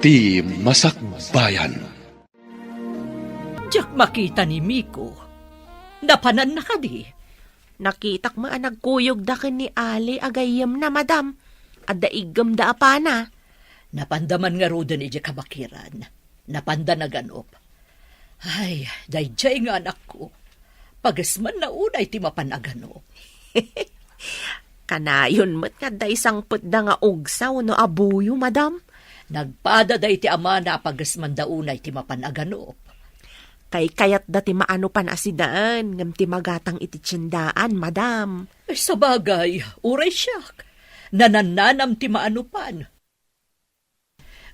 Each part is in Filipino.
ti Masakbayan. Diyak makita ni Miko. Napanan na ka di. Nakitak mo nagkuyog da ken ni Ali agayam na madam. Adda igam da apana. Napandaman nga rodan iti kabakiran. Napanda na ganop. Ay, dayjay nga anak ko. Pagasman na unay ti mapanaganop. Kanayon mo't nga da isang putda nga ugsaw no abuyo madam. Nagpada day ti ama na pagasman da unay ti mapanaganop. Kay kayat dati maano pan asidaan, ngam ti magatang iti tiyendaan, madam. Sa bagay, uray siyak. Nanananam ti maanupan.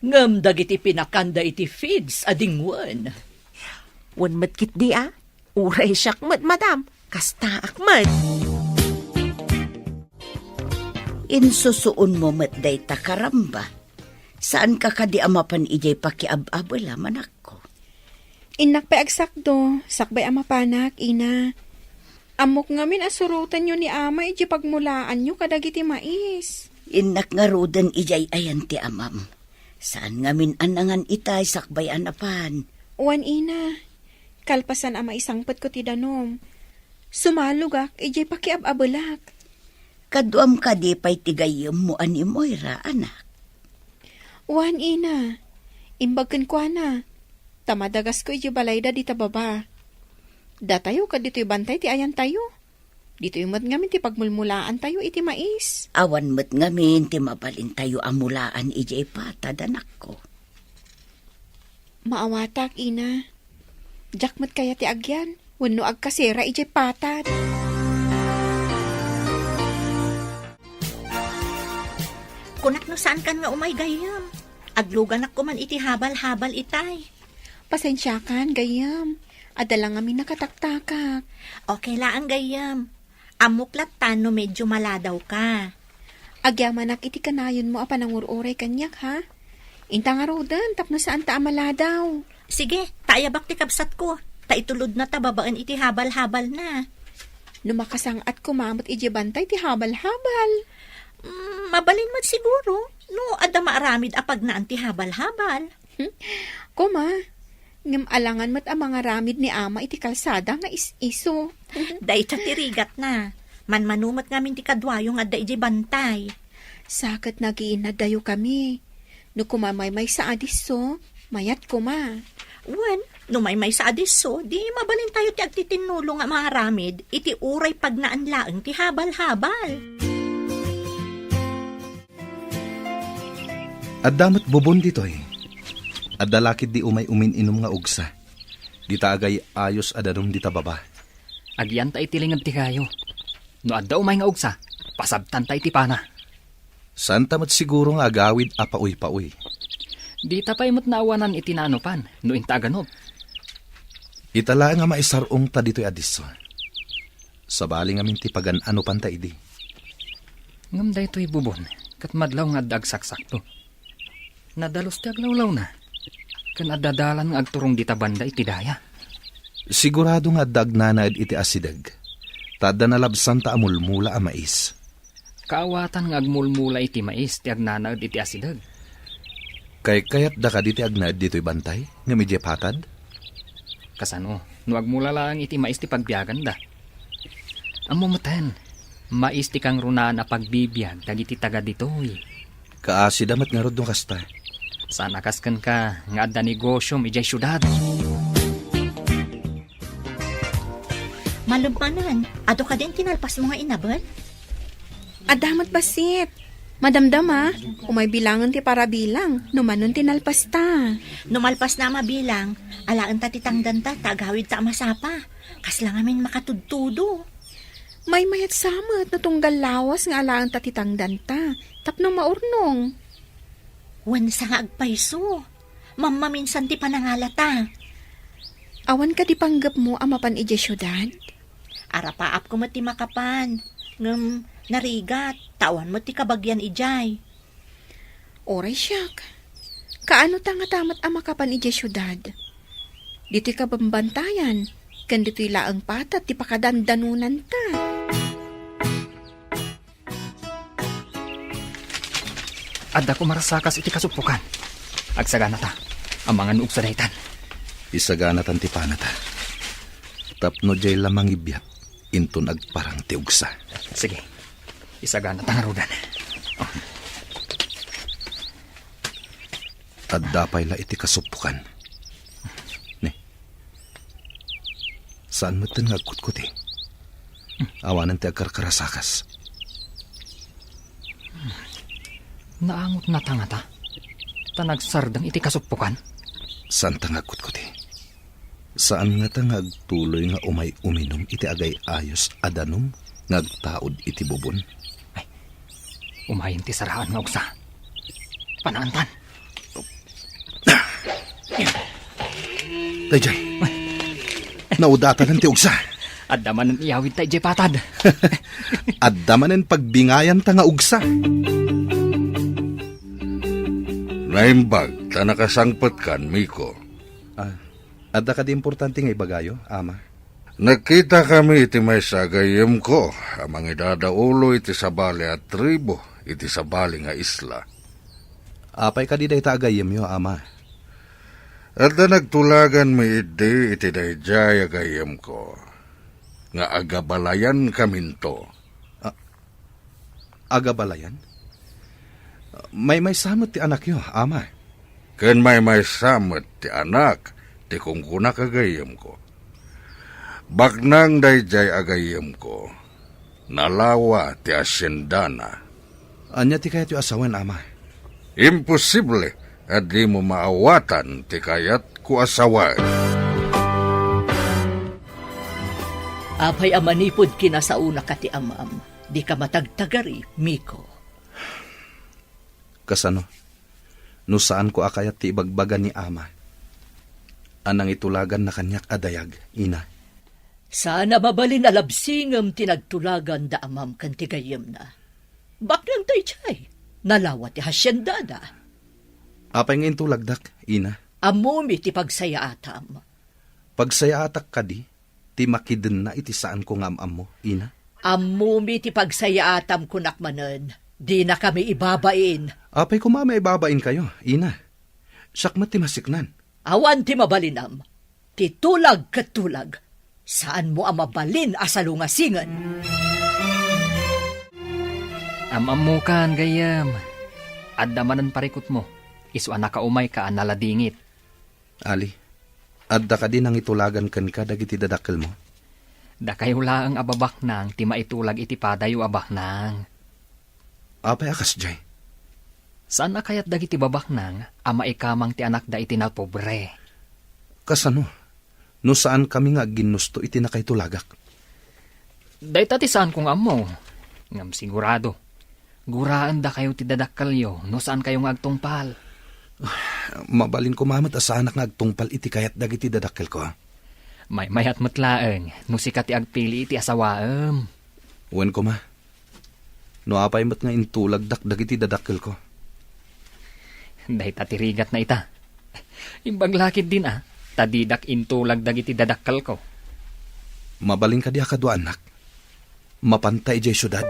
Ngam dagiti pinakanda iti feeds adingwan. Wan matkit di uray siyak mat, madam. Kasta akmat. Insusuon mo matday takaramba. Saan ka kadi amapan ijay pakiab-abala manak ko? Inak pa agsakdo, sakbay amapanak, ina. Amok ngamin asurutan nyo ni ama, iji pagmulaan nyo kadagiti mais. Inak nga rodan ijay ayan ti amam. Saan ngamin anangan itay sakbay anapan? Uwan ina, kalpasan ama isangpat ko ti danom. Sumalugak, iji pakiab-abalak. Kaduam kadi pa'y tigayam mo ani Moira, anak. Uwan ina, imbagkan ko na. Tamadagas ko iji balayda di tababa. Datayo ka dito'y bantay ti ayan tayo. Dito'y mat ngamin ti pagmulmulaan tayo iti mais. Awan mat ngamin ti mabalin tayo amulaan ijay patad, anak ko. Maawatak, ina. Jak mat kaya ti agyan. Wano agkasera ijay patad. Kunak no saan kan nga umay gayam. Aglugan ako man iti habal-habal itay. Pasensya kan, gayam. Adala nga mi nakataktakak. Okay lang gayam. Amuklat tano medyo maladaw ka. Agyamanak iti kanayon mo apanangururay kanyak, ha? Inta nga rodan, tapno saan ta amaladaw. Sige, taayabak ti kabsat ko. Taitulod na tababaan iti habal-habal na. Numakasang at kumamot iti bantay ti habal-habal. Mabalin mat siguro. No, adda maaramid apag naan ti habal-habal. Kuma, ngam alangan mat ang mga ramid ni ama iti kalsada nga is-iso. Dahil tirigat na. Manmanumat ngamin ti kadwayong adda iti bantay. Sakat nagiinadayo kami. No kumamay sa adiso, mayat kuma. Wen, no may sa adiso, di mabalin tayo ti agtitinulong nga mga ramid, iti uray pagnaan laeng ti habal-habal. At damat bubon dito'y. At dalakid di umay umin-inom nga ugsa. Di tagay ayos adanong di tababa. Agyan ta itilingag ti kayo. No adda umay nga ugsa, pasabtan ta iti pana. Santa mat siguro nga agawid apauy-pauy. Di ta pa'y mo't naawanan iti naanupan, no intaganop. Itala nga maisarong ta dito'y adiso. Sabali nga minti pagan-anupan ta idi. Ngam da ito'y bubon, kat madlaw nga dagsaksak to. Nadalos ti aglawlaw na. Kan adadalan nga agturong dita banda iti daya. Sigurado nga dagnanaid iti asidag. Tada nalabsan ta amulmula a mais. Kaawatan nga agmulmula iti mais ti agnanaid iti asidag. Kayat da ka diti agnanaid dito'y bantay? Nga medya patad? Kasano, no agmula lang iti mais ti pagbiagan da. Amumatan, mais ti kang runa na pagbibiyag dagiti taga dito'y. Kaasidamat nga rod no kasta. Sana kaskan ka nga adda negosyo ijay syudad. Malumpanan, ado ka din tinalpas mo nga inabal? Adamat basit. Madamdama, umay bilangan ti para bilang, numanon tinalpas ta. Numalpas na mabilang, alaan ta titangdan ta, tagawid ta masapa. Kaslang amin makatudtudo. May mayat samat na tunggal lawas nga alaan ta titangdan ta, tapno maurnong. Wan sa nga agpaiso. Mamaminsan ti panangalata. Awan ka di panggap mo amapan ije syudad? Arapaap ko mati makapan. Ngam narigat, tawan mo ti kabagyan ijay. Oray siyak. Kaano ta nga tamat amakapan ije syudad? Dito'y kabambantayan, kan dito'y laang patat ti pakadandanunan ta. Adda ko marasakas iti kasupukan. Agsagana ta. Ang mga nuog sa daytan. Isagana tan ti panata. Tapno jay lamang ibiyat. Inton agparang ti ugsa. Sige. Isagana ta nga rodan. At dapay la iti kasupukan. Ne. Saan mo tin ngagkut-kuti? Awanan ti agkarkarasakas. Naangot na ta nga ta. Tanagsardang iti kasupukan. Saan ta ngagkut-kuti? Saan nga ta ngagtuloy nga umay uminom iti agay ayos adanom ngagtaod iti bubon? Umayin ti saraan nga uksa. Panaantan. Dayjay. Naudatan ng ti ugsa. At daman ng iyawid tayo jay patad. At damanen pagbingayan ta nga ugsa. Naimbag, ta nakasangpot kan, Miko. Adda ka di importante nga ibagayo, ama. Nagkita kami iti may sagayem ko, amang idadaulo iti sabali at tribo, iti sabali nga isla. Apay ka di day tagayem yo, ama. At na nagtulagan mi iti dayjay agayem ko, nga agabalayan kaminto. Agabalayan? May samot ti anak yo, ama. Ken may samot ti anak, ti kungkuna kagayem ko. Baknang dayjay agayem ko, nalawa ti asyendana. Anya ti kayat yo asawan, ama. Imposible at di mo maawatan ti kayat ku asawan. Apay amanipod kinasauna ka ti amam. Di ka matagtagari, Miko. Kasano? No saan ko akayat ti ibagbagan ni ama? Anang itulagan na kanyak adayag, ina. Sana mabalin alabsingam tinagtulagan da amam kan tigayem na. Baklang tayo chay, nalawat ti hasyendada. Apay nga intulagdak, ina. Amumi ti pagsayaatam. Pagsayaatak ka di, ti makiden na iti saan ko nga amam mo, ina. Amumi ti pagsayaatam kunakmanen, di na kami ibabain. Apay ko mama ibabain kayo, ina. Sakmat ti masiknan. Awan ti mabalinam, ti tulag katulag, saan mo ang mabalin asalungasingan? Amam mo kan gayam. At damanan parikot mo. Isu anak ka umay ka naladingit. Ali, adda ka din ang itulagan kan ka dagiti dadakkel mo. Da kayo lang ababak nang ti maitulag iti padayo abak nang. Apay akas jay. Saan na kayat dagiti babak nang ama ikamang ti anak da iti na pobre? Kasano? No saan kami nga ginusto iti nakaitulagak? Dahit ati saan kong amo? Ngam sigurado. Guraan da kayo ti dadakkalyo no saan kayo nga agtungpal. Mabalin ko mamat asanak nga agtungpal iti kayat dagiti dadakkel ko. May mayat matlaeng no sikat ti agpili iti asawaem. Uwan ko ma. No apay mat nga intulagdak dagiti dadakkel ko. Dahit atirigat na ita. Imbaglakid din tadidak intulag dagiti dadakkal ko. Mabalin ka di akadwa anak. Mapantay jay syudad.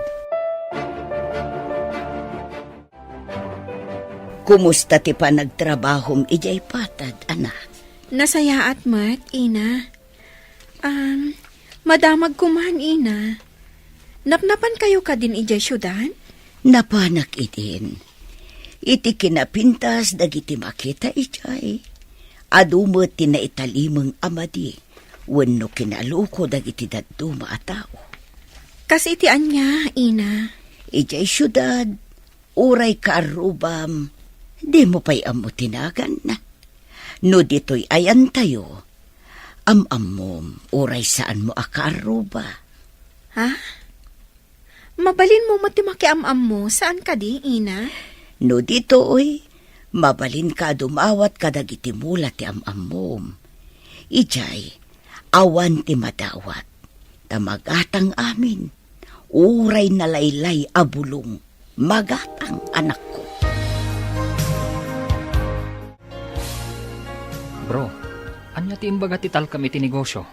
Kumusta ti pa nagtrabahom ijay patad, anak? Nasayaat mat, ina. Madamag kuman, ina. Napnapan kayo ka din ijay syudan? Napanak idin. Iti kinapintas dagiti makita ijay. Adumot ti na italimang amadi. Wenno kinaluko dagiti daduma a tao. Kasi iti anya, ina. Ijay syudad, uray kaarubam. Di mo pa'y amo tinagan na. No dito'y ayan tayo. Amom, uray saan mo akaruba. Ha? Mabalin mo matimaki mo, saan ka di, ina? No dito'y, mabalin ka dumawat ka dagiti mula ti amom. Ijay, awan ti madawat. Tamagatang amin. Uray na laylay abulong. Magatang anak ko. Bro, anya ti imbaga ti tal kami ti negosyo?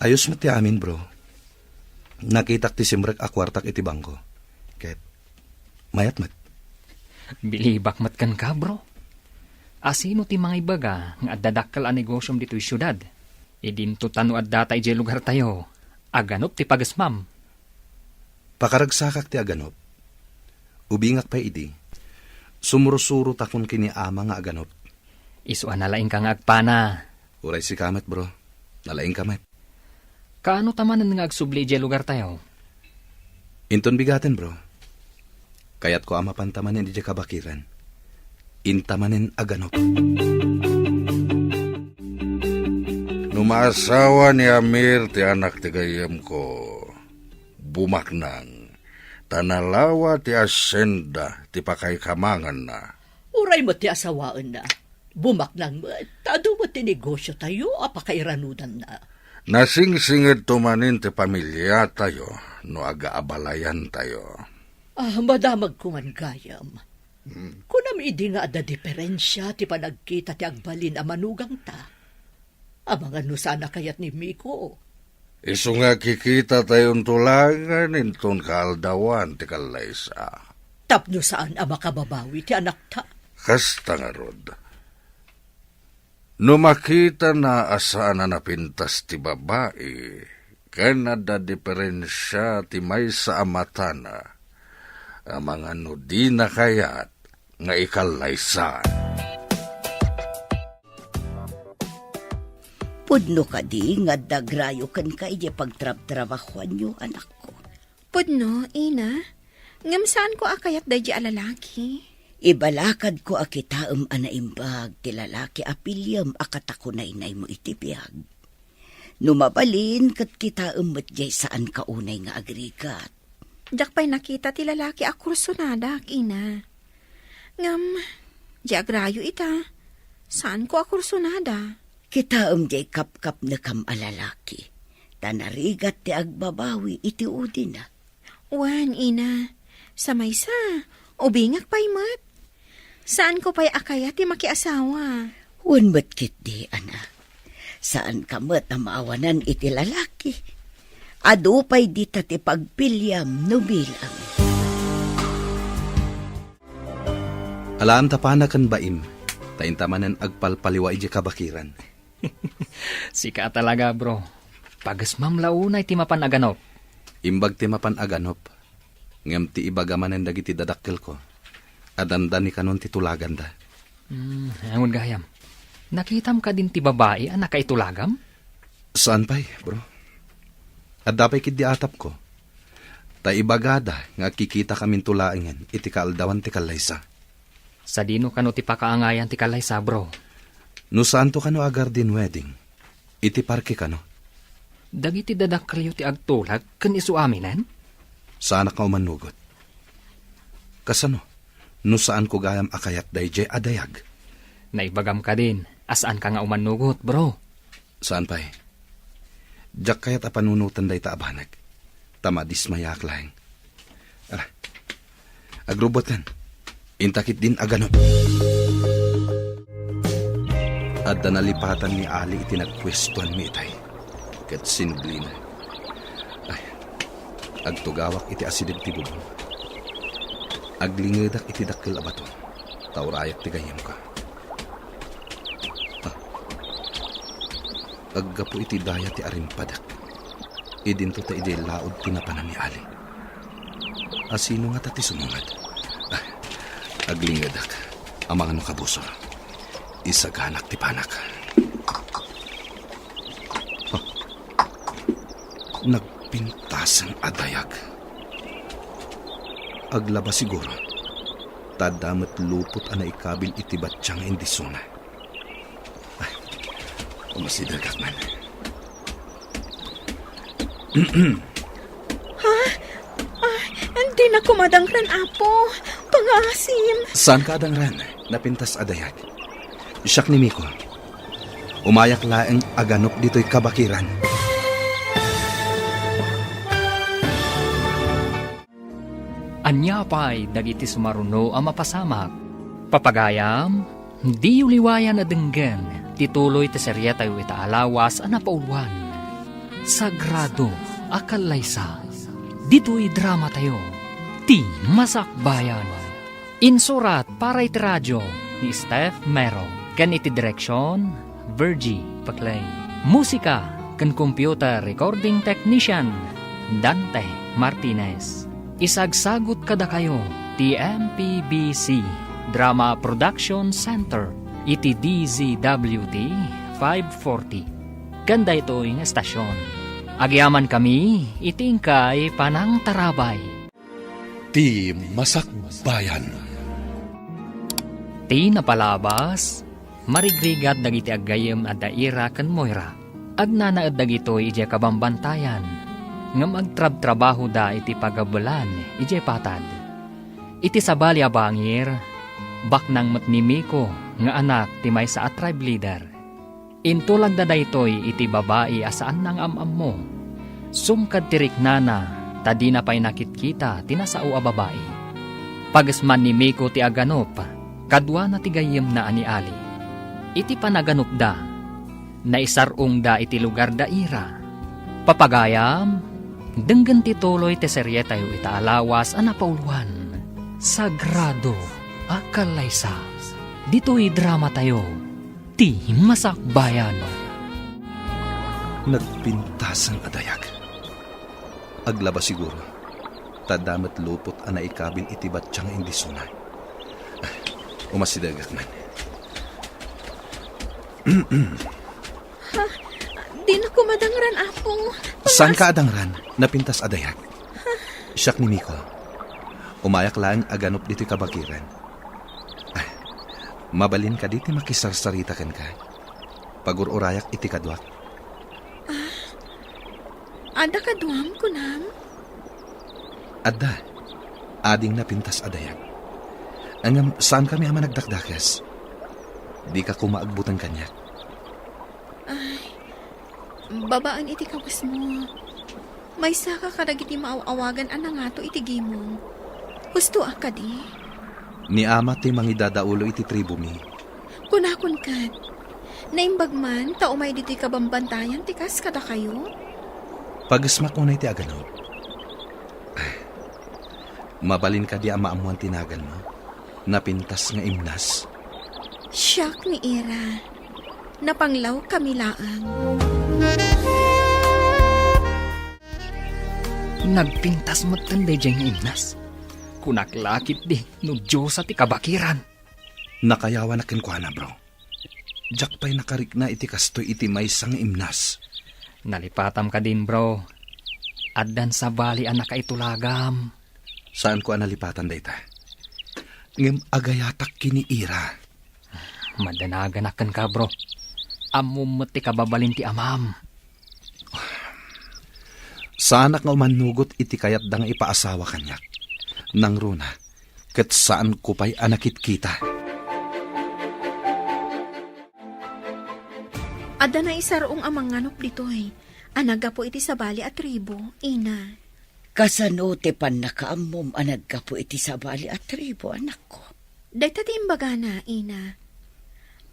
Ayos mo ti amin, bro. Nakitak ti simrek akwartak iti bangko. Ket, mayat mat. Bilibak mat kan ka, bro. Asino ti mga ibaga nga addadakkel a negosyom dito'y syudad. Idinto tano at data ije lugar tayo. Aganop ti pagasmam. Pakaragsakak ti aganop. Ubingak pa idi. Sumurusuro takon kini ama nga aganop. Isuan nalaing ka nga agpana. Uray si kamet bro. Nalaing kamet. Kaano tamanan nga agsubli ije lugar tayo? Inton bigaten bro. Kayat ko ama pantamanin ije kabakiran. Intamanin aganop. Numasawa ni Amir ti anak ti gayem ko. Bumaknang. Tanalawa ti asyenda ti pakaykamangan na. Uray mo ti asawaan na. Bumaknang mo, tado mo ti negosyo tayo, apakairanudan na. Nasingsingid tumanin ti pamilya tayo, no agaabalayan tayo. Madamag ko man gayam. Kunam idi nga ada diferensya ti panagkita ti agbalin a manugang ta. Mga no sana kayat ni Miko. Isu nga kikita tayong tulangan inton kaaldawan ti kalaysa. Tapno saan ang makababawi ti anak ta. Kasta nga rod. No makita na asaan na napintas ti babae, kanada diferensya ti may sa amatana, ang mga no di na kayat nga ikalaysan. Pudno ka di nga dagrayo kan ka ije pagtrab-trabahuan nyo, anak ko. Pudno, ina. Ngam saan ko akayat da di alalaki? Ibalakad ko akitaam anaimbag ti lalaki apilyam akatakunay mo itibiyag. Numabalin kat kitaam matjay saan kaunay nga agrigat. Jak pa'y nakita ti lalaki a kursunada, ina. Ngam, di agrayo ita. Saan ko a kursunada? Kitaam jay kap-kap na kam alalaki. Tanarigat ti agbabawi iti udi na. Wan, ina. Sa maysa, ubingak pa'y mat. Saan ko pa'y akaya ti makiasawa? Wan matkit di, ana. Saan ka mat na maawanan iti lalaki? Ado pa'y di ti pagpilyam no bilang. Alam tapana kan baim. Taintamanan agpalpaliwa ije kabakiran. Sika talaga bro. Pagasmam launay ti mapan aganop. Imbag ti mapan aganop. Ngam ti ibagamanan dagiti dadakkel ko. Adandan ni kanon ti tulagan da. Angon gayam. Nakitam ka din ti babae ang nakaitulagam? Saan pa'y, bro? At dapay kid di atap ko. Ta ibagada nga kikita kamin tulaingan iti kaaldawan ti kalaysa. Sa dino kano ti pakaangayan ti kalaysa bro. No saan to kano agar din wedding? Iti parke kano? Dagiti dadakkelyo ti agtulag kan isu aminan? Saan ka umanugot? Kasano? No saan ko gayam akayat dayjay adayag? Naibagam ka din. Asaan ka nga umanugot bro? Saan pa'y? Diyak kayat apanunutan day taabanag. Tama dismayak lang. Ara, agrubotan. Intakit din aganop. At nalipatan ni Ali itinagpwestuan mi itay. Kat sinubli na. Ay, agtugawak iti asidib ti bubong. Aglingedak iti dakkel abato. Taurayak ti gayem ka. Aggapo iti daya ti arimpadak. Idinto ta iti laod tinapanan ni Ali. Asino nga ta ti sumungad? Aglingedak. Ang mga nukabusor. Isaganak ti panak. Oh. Nagpintasang adayag. Aglaba siguro. Tadamat lupot ana ikabil iti batsyang indisuna. Ay, umasidagak man. Hindi na kumadangran, apo. Pangasim. Saan ka adangran? Napintas adayag. Siyak ni Miko. Umayak laeng aganop dito'y kabakiran. Anya pa'y dagiti sumaruno ang mapasamak. Papagayam, di uliwayan na denggen, tituloy ti serya tayo itaalawas ang napauluan. Sagrado, akalaysa, dito'y drama tayo, ti masakbayan. Insurat para iti radyo, ni Steph Mero. Ken iti direksyon, Virgie Paclay. Musika, ken computer recording technician, Dante Martinez. Isagsagot kada kayo, TMPBC Drama Production Center, iti DZWD 540. Kanda ito yung estasyon. Agyaman kami, itingkay panang tarabay. Ti Masakbayan. Ti napalabas, marigrigat dagiti aggayem at daira ken Moira. Agnanaad dagito ije kabambantayan, nga magtrab-trabaho da iti pagabulan ije patad. Iti sabali a bangir, baknang matnimiko nga anak ti may sa tribe leader. Intulag da daytoy iti babae asaan ng amam mo. Sumkad tirik nana, tadi na pa'y nakitkita tinasao a babae. Pagasman ni Miko ti aganop, kadwa na ti gayem na ani Ali. Iti panaganop da, naisarong da iti lugar da ira. Papagayam, denggan ti tuloy ti serye tayo itaalawas a napauluan. Sagrado, akalaysa, dito'y drama tayo. Ti Masakbayan. Nagpintasan adayag. Aglaba siguro. Tadamat lupot ana ikabin iti batsyang indisuna. Umasidagak man. Di na ko madangran, Apo. Saan ka adangran? Napintas adayag. Siyak ni Miko. Umayak lang aganop dito'y kabagiran. Mabalin ka diti makisarsarita ken ka. Pagururayak iti kadwak. Ada kaduam ko nam. Adda, ading napintas adayag. Angam, saan kami ama nagdakdakas? Di ka kumaagbutan kanya. Babaan iti kawas mo. May saka kadagiti maawagan ana nga to iti gimong. Gusto ka di? Ni ama ti mangidadaulo iti tribu mi. Kunakon kad. Naimbag man, taumay diti kabambantayan, tikas kada kayo? Pagasmak mo na iti agano. Mabalin ka di ama amuan tinagan mo. Napintas nga imnas. Siyak ni Ira. Napanglaw kami laang. Nagpintas mo't tanday diyang imnas. Kunaklakit di, no Diyos at ikabakiran. Nakayawa na kenkwana, bro. Jak pa'y nakarik na iti kastoy iti may sang imnas. Nalipatam ka din, bro. Addan sa bali anak kaitulagam. Saan ko analipatan dayta? Ngem agayatak kini Ira. Madanaganakan ka, bro. Amum ti kababalin ti amam. Saanak nga umanugot iti kayat da nga ipaasawa kanyak. Nang runa, ket saan ko pa'y anakit kita. Ada na isarong amang nganop ditoy. Anaga po iti sabali at tribo, ina. Kasano te pan nakaamom anagka po iti sabali at tribo, anak ko. Dayta ti imbaga na, ina.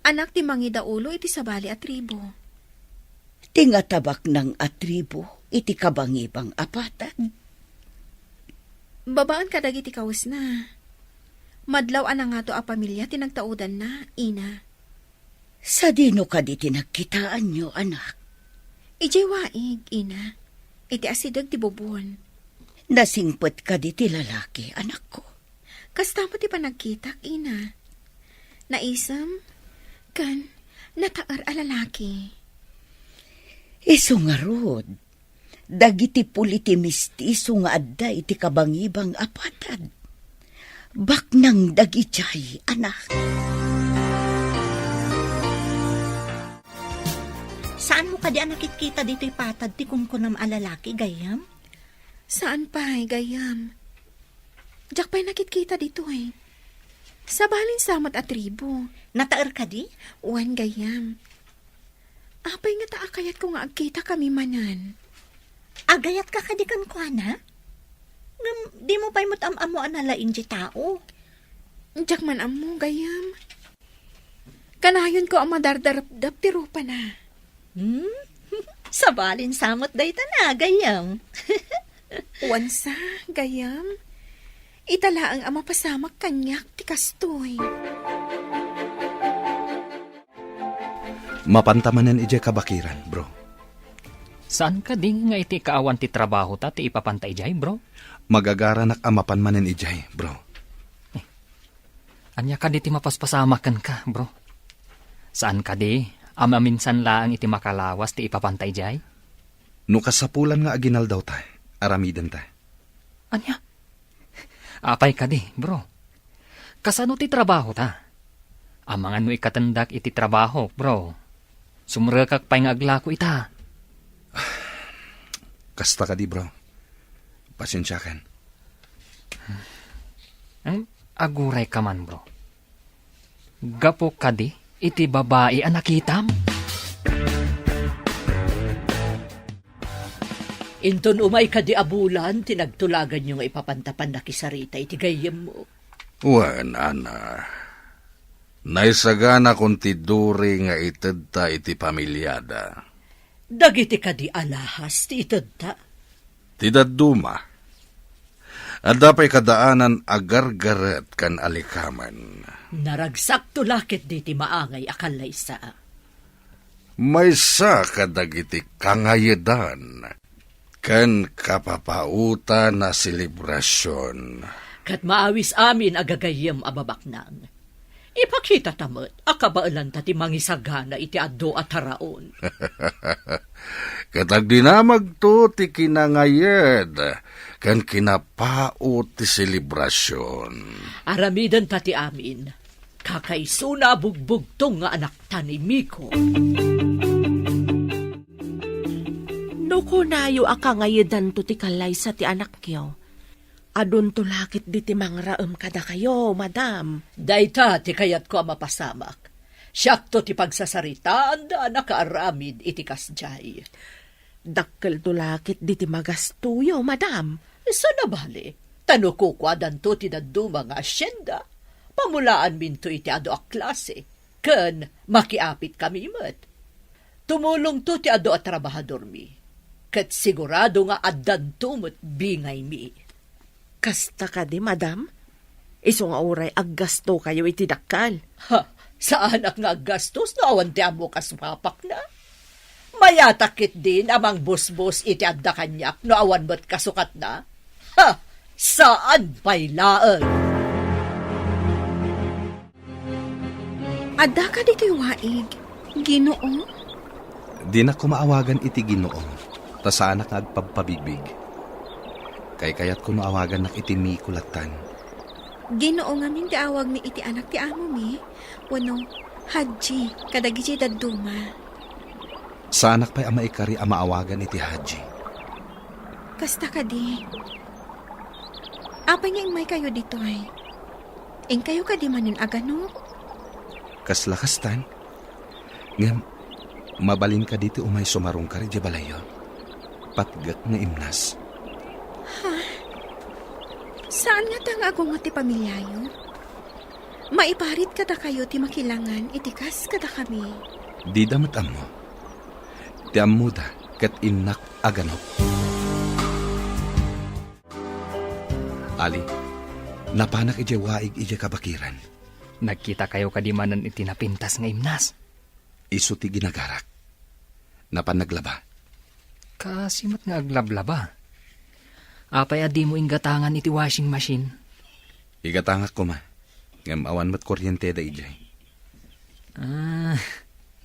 Anak ti mangidaulo iti sabali at tribo. Tingatabak ng atribo, iti kabangibang apatad. Babaan ka dagiti kawas na. Madlaw ana nga to a pamilya tinagtaudan na, ina. Sa dino ka di tinagkitaan nyo, anak. Ijay waig, ina. Iti asidag ti bubon. Nasingpot ka di ti lalaki, anak ko. Kasta mo ti panagkitak, ina. Naisam, kan, nataar a lalaki. Iso nga rod, dagiti puliti mistiso nga adda iti kabangibang apatad. Baknang dagitay, anak. Saan mo ka di nakikita dito'y patad ti kunkunam alalaki, gayam? Saan pa, gayam? Diyak pa'y nakitkita dito eh. Sa balin samat at tribo. Nataer ka di? Uwan, gayam. Apay nga taakayat ko nga agkita kami manan. Agayat ka kadikan ko, ana? Ngam, di mo pa'y matam-amo analain di tao. Diyak man amo, gayam. Kanayon ko ang madardarap-dap ti rupa na. Sa balin samot dayta na, gayam. Wansa, gayam. Itala ang ama pasamak kanyak ti kastoy. Mapantamanan ije kabakiran, bro. Saan ka din nga iti kaawan ti trabaho ta ti ipapantay jay, bro? Magagaranak amapan manen ijay, bro. Anya ka di ti mapaspasamakan ka, bro? Saan ka di? Ama minsan laang iti makalawas ti ipapantay jay? No kasapulan nga aginal daw ta, aramiden ta. Anya? Apay ka di, bro. Kasano ti trabaho ta? Amang ano ikatandak iti trabaho, bro. Sumrekak pa'y nga aglako ita. Kasta ka di, bro. Pasensya kan. Aguray ka man, bro. Gapo ka di, iti babae ang nakitam. Inton umay ka di abulan, tinagtulagan nyo nga ipapantapan na kisarita, iti gayem mo. Wan, ana. Naisagana kung tiduri nga ited ta iti pamilyada. Dagiti ka di alahas, ti itad ta. Tidaduma. At dapay kadaanan agargaret kan alikaman. Naragsak tulakit di ti maangay akalay sa. May sa kadagiti kangayedan. Kan kapapauta na selebrasyon. Kat maawis amin agagayem ababaknang. Ipakita tamot, akabaalan ta ti mangisagana iti addo at haraon. Katag dinamag to ti kinangayed, kan kinapaot ti selebrasyon. Aramidan ta ti amin, kakaisuna bugbugtong nga anak ta ni Miko. No kunayo akangayedan to ti kalay sa ti anak kyo. Adun tulakit di ti mangraem kada kayo, madam. Dayta ti kayat ko mapasamak. Siyakto ti pagsasaritaan da nakaaramid iti kasjay. Dakkel tulakit di ti magastuyo, madam. Sa nabali, tano ko kwadan to ti daduma nga asyenda. Pamulaan minto iti ado a klase. Ken makiapit kami met. Tumulong to ti ado a trabahador mi. Ket sigurado nga addan tumot bingay mi. Kasta ka di, madam? Iso nga oray aggasto kayo iti dakkal. Ha, sa anak nga gastos na awan ti amo kaswapak na. Mayatakit din amang busbus iti adda kanyak no awan mo't kasukat na. Ha, saan pa'y laeng? Adda ka dito'y waig. Ginoo? Di na kumaawagan iti Ginoo. Ta sana ka agpagpabigbig. Kay kayat ko awagan nak iti Mikulatan. Ginoo nga min awag mi iti anak ti amo mi. Wano, Haji, kadagiti daduma. Sa anak pa'y ama ikari maawagan iti Haji. Kasta ka di. Apay nga ingmay kayo dito ay. Ing kayo ka di manin agano? Kaslakastan. Ngam, mabalin ka dito umay sumarong ka rin di balayo. Patgat nga imnas. Saan nga tang ako nga ti pamilyayo? Maiparit kada kayo ti makilangan, itikas kada kami. Di damat amo. Ti amo da, kat inak aganop. Ali, napanak ije waig ije kabakiran. Nagkita kayo kadimanan iti napintas nga imnas. Isu ti ginagarak. Napanaglaba. Kasimot nga aglablaba. Apay adi mo inggatangan iti washing machine. Igatangak ko ma. Ngam awan mat kuryente da ijay.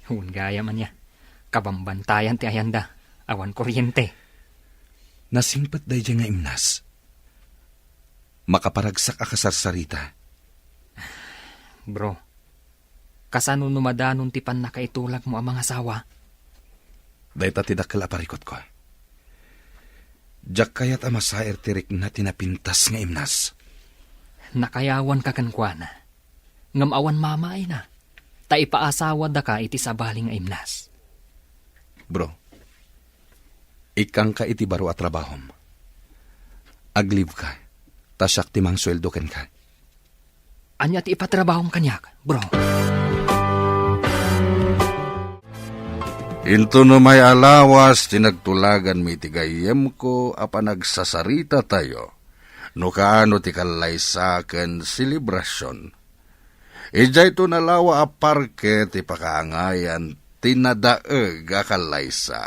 Hun gaya man niya. Kabambantayan ti ayanda. Awan kuryente. Nasimpet da ijay nga imnas. Makaparagsak akasarsarita. Bro, kasano numadanon ti pan nakaitulag mo ang mga asawa? Dahita ti dakkel aparikot ko. Jak kayat amasaer tirik na tinapintas nga imnas. Nakayawan ka kankwana. Ngamawan mamaay na. Ta ipaasawa da ka iti sabaling nga imnas. Bro, ikang ka iti baro at trabahom. Agliv ka, tasyak timang sweldo ken ka. Anya ti ipatrabahong kanyak, bro. Into no may alawas, tinagtulagan mi tigayem ko, apan nagsasarita tayo, no kaano ti kalaysaken selebrasyon. Ijay to nalawa a parke ti pakaangayan tinadaeg akalaysa.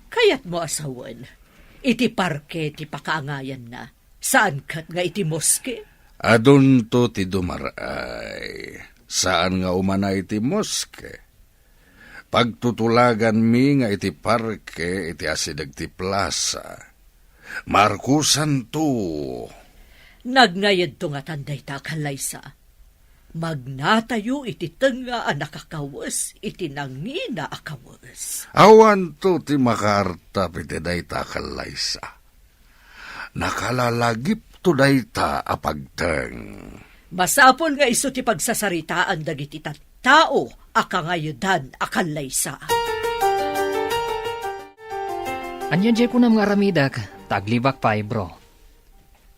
Kayat mo asawan, iti parke ti pakaangayan na, saan kat nga iti moske? Adun to ti dumaray, saan nga umanay ti moske? Pagtutulagan mi nga iti parke, iti asidag ti plaza. Markusan to. Nagnayad to nga tanday ta kalaysa. Magnatayo iti tenga a nakakawas, iti nangina akawas. Awan to ti makarta piti dayta kalaysa. Nakalalagip to dayta apagteng. Masapol nga iso ti pagsasaritaan dagiti tao akangayudan akalaysa. Anya jay ko na mga aramidak, taglibak pa bro.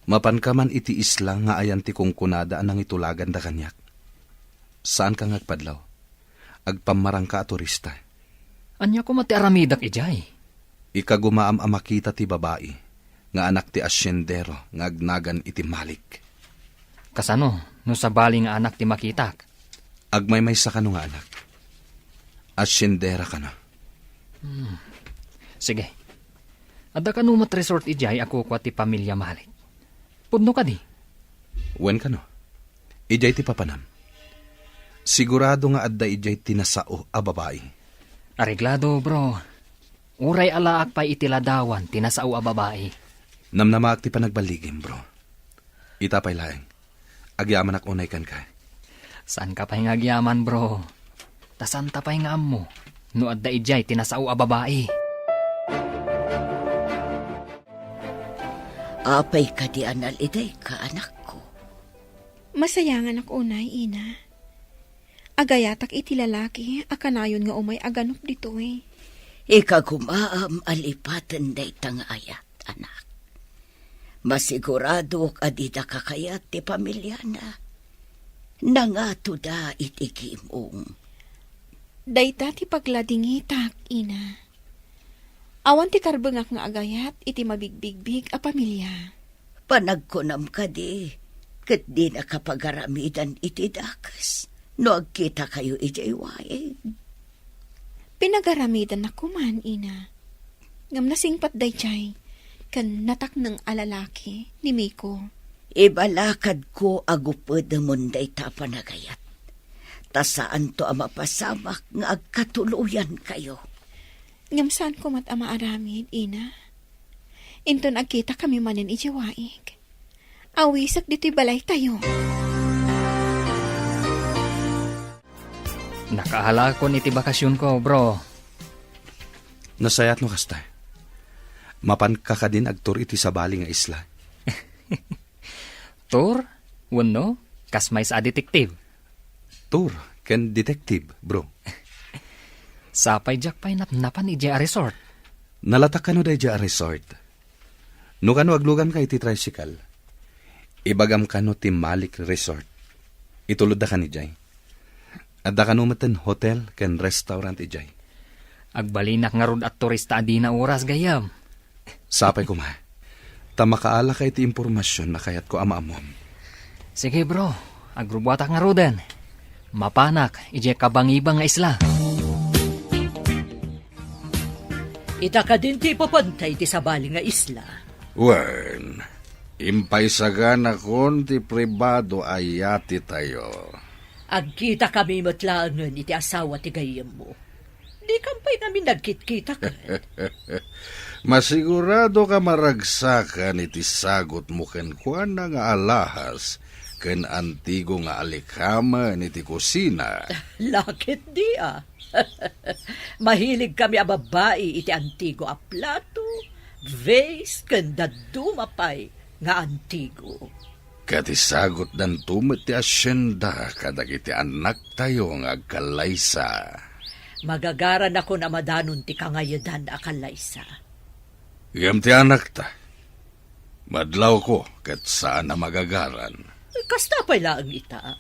Mapan ka man iti isla nga ayan ti kong kunada anang itulagan da kanyak. Saan ka ngagpadlaw? Agpamarang ka a turista. Anya ko mati aramidak ijay. Ikagumaam a makita ti babae, nga anak ti asyendero, nga agnagan iti malik. Kasano, no sa bali nga anak ti makitak. Agmaymay sa kano nga anak. Asyendera ka na. Sige. Adda ka numat resort ijay ako kwa ti pamilya malik. Pudno ka di. Wen ka no? Ijay ti papanam. Sigurado nga adda ijay tinasao a babae. Areglado bro. Uray alaak pa itiladawan tinasao a babae. Namnamaak ti panagbaligim, bro. Itapay laeng. Agyaman ak unay kan ka. Saan ka pa'y ngagyaman bro? Tasan ta pa'y nga mo? No adda ijay tinasao a babae. Apay ka di anal iday ka, anak ko. Masayangan ako unay, ina. Agayatak iti lalaki, akanayon nga umay aganop dito eh. Ikagumaam alipatan day tangayat, anak. Masigurado adida kakayat ti pamilya na. Nangato da itikimong. Dayta ti pagladingitak, ina. Awan ti karbengak nga agayat, iti mabigbigbig a pamilya. Panagkunam ka di, kat di nakapagaramidan iti dakas. No agkita kayo iti iwain. Pinagaramidan na kuman, ina. Ngam nasingpat day chay, kan natak ng alalaki ni Miko. Ibalakad ko agupod munday tapanagayat. Tasaan to ang mapasamak nga agkatuluyan kayo. Ngam saan ko mat ama aramid, ina? Inton agkita kami manin ijiwaig. Awisak dito'y balay tayo. Nakahala ko iti bakasyon ko bro. Nasayat no kasta. Mapan ka ka din agtur iti sabali nga isla. Tur, wano, kasmay sa detektiv. Tur, ken detective, bro. Sapay jak pa'y napnapan iti a resort. Nalatak ka no day a resort. No kano aglugan ka iti tricycle. Ibagam ka no ti Malik Resort. Itulod da ka ni Jay. Adda ka no maten hotel ken restaurant ijay. Agbalinak nga rod at turista adi na oras gayam. Sapay ko ma. Tamakaala ka iti impormasyon na kayat ko amaamom. Sige bro, agrubuatak nga rodan. Mapanak, ije kabangibang nga isla. Ita ka din ti papantay ti sabali nga isla. Wen, impaysagan akon ti pribado ayati tayo. Agkita kami matlaangan iti asawa ti gayem mo. Di kampay kami nagkit-kita ka. Masigurado ka maragsakan iti sagot mo ken kuan na nga alahas ken antigo nga alikaman iti kusina. Lakit di ah. Mahilig kami a babae iti antigo a plato, vase, ken dadumapay nga antigo. Kati sagot dan tumit ti asyenda kadag iti anak tayo nga agkalaysa. Magagaran ako na madanon ti kangayadan a kalaysa. Iyam ti anak ta. Madlaw ko kat saan na magagaran. Kasta pa'y laang ita.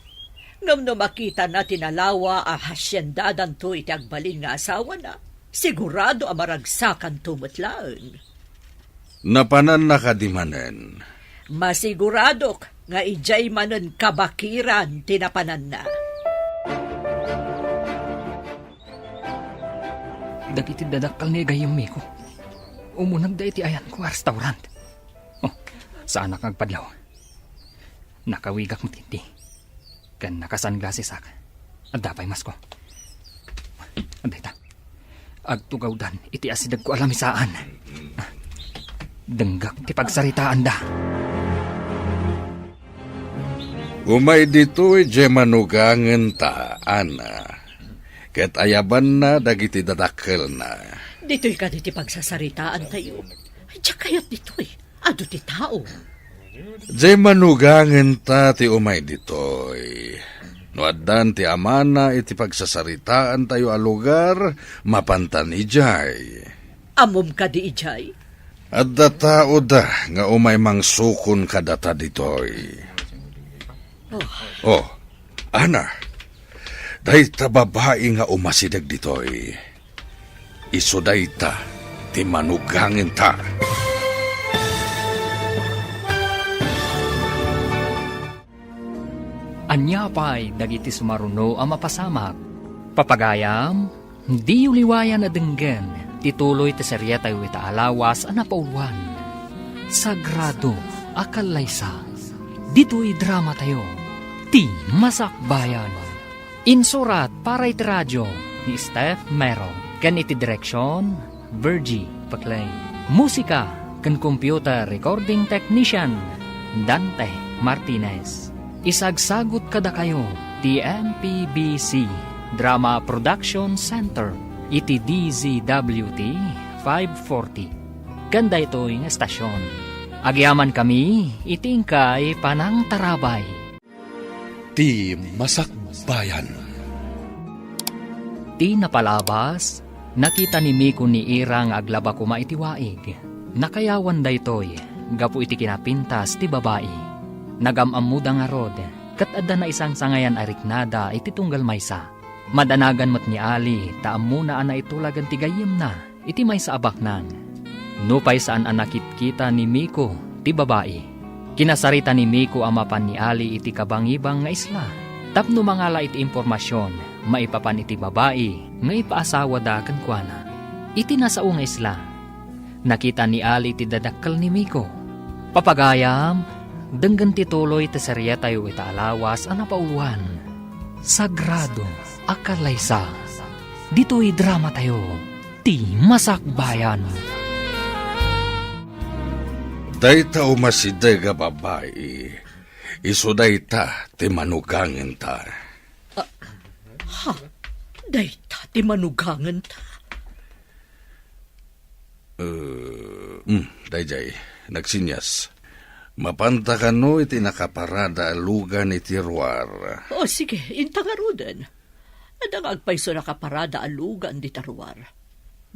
Ngam no makita na tinalawa a hasyendadan to iti agbalin nga asawa na, sigurado a maragsakan tumutlaan. Napanan na kadimanen. Masiguradok nga ijay manen kabakiran tinapanan na. dagiti dadakkel ni gayem mi ko. Umunag da iti ayan ko a restaurant. Oh, saan nakagpadlaw? Nakawigak mo tinti. Kan nakasunglasses ak. At dapay mas ko. Anday ta. Agtugawdan iti asidag ko alamisaan. Denggak ti pagsaritaan da. Umay dito'y je manugangen ta, Ana. Ket ayaban na dagiti dadakkel na. Dito'y ka diti pagsasaritaan tayo. Ay, tiyak kayat dito'y. Ado ti tao. Je manugangen ta ti umay dito'y. No addan ti amana iti pagsasaritaan tayo a lugar, mapantan ijay. Amom ka di ijay. At tao da nga umay mangsukon kadata dito'y. Oh, Ana, dahi ta babae nga umasidag dito'y. Iso dahi ta, ti manugangin ta. Anya pa'y dagiti sumaruno ang mapasamak. Papagayam, di uliwayan na denggen, tituloy ti serya tayo ita alawas ang napauluan. Sagrado, akalaysa, dito'y drama tayo, ti masakbayan. Insurat para iti radyo ni Steph Mero, kan iti direksyon, Virgie Paclay. Musika, kan computer recording technician, Dante Martinez. Isagsagot kada kayo, ti MPBC Drama Production Center, iti DZWT 540. Ganda ito'y nga estasyon. Agyaman kami, itingkay panang tarabay. Ti Masakbayan. Ti napalabas, nakita ni Miko ni Irang aglaba kuma iti waig. Nakayawan da ito'y, gapu iti kinapintas ti babae. Nagamammuda nga rod, kat adda na isang sangayan ariknada iti tunggal maysa. Madanagan mat ni Ali, taam muna ana itulagan ti gayem na, iti maysa abak nang. Nupay saan anakit kita ni Miko, ti babae. Kinasarita ni Miko amapan ni Ali iti kabangibang nga isla. Tapno mangala iti impormasyon, maipapan iti babae, nga ipaasawa da kankwana. Iti nasao nga isla. Nakita ni Ali iti dadakkel ni Miko. Papagayam, denggan tituloy ti serya tayo ita alawas ang napauluan. Sagrado, akalaysa. Dito'y drama tayo, ti masakbayan. Day ta umasiday nga babae, iso day ta ti manugangin ta. Day ta, ti manugangan ta. Dayjay, nagsinyas. Mapanta ka no iti nakaparada alugan iti ruar. O sige, inta nga roden. Adang agpayso nakaparada alugan di taruar.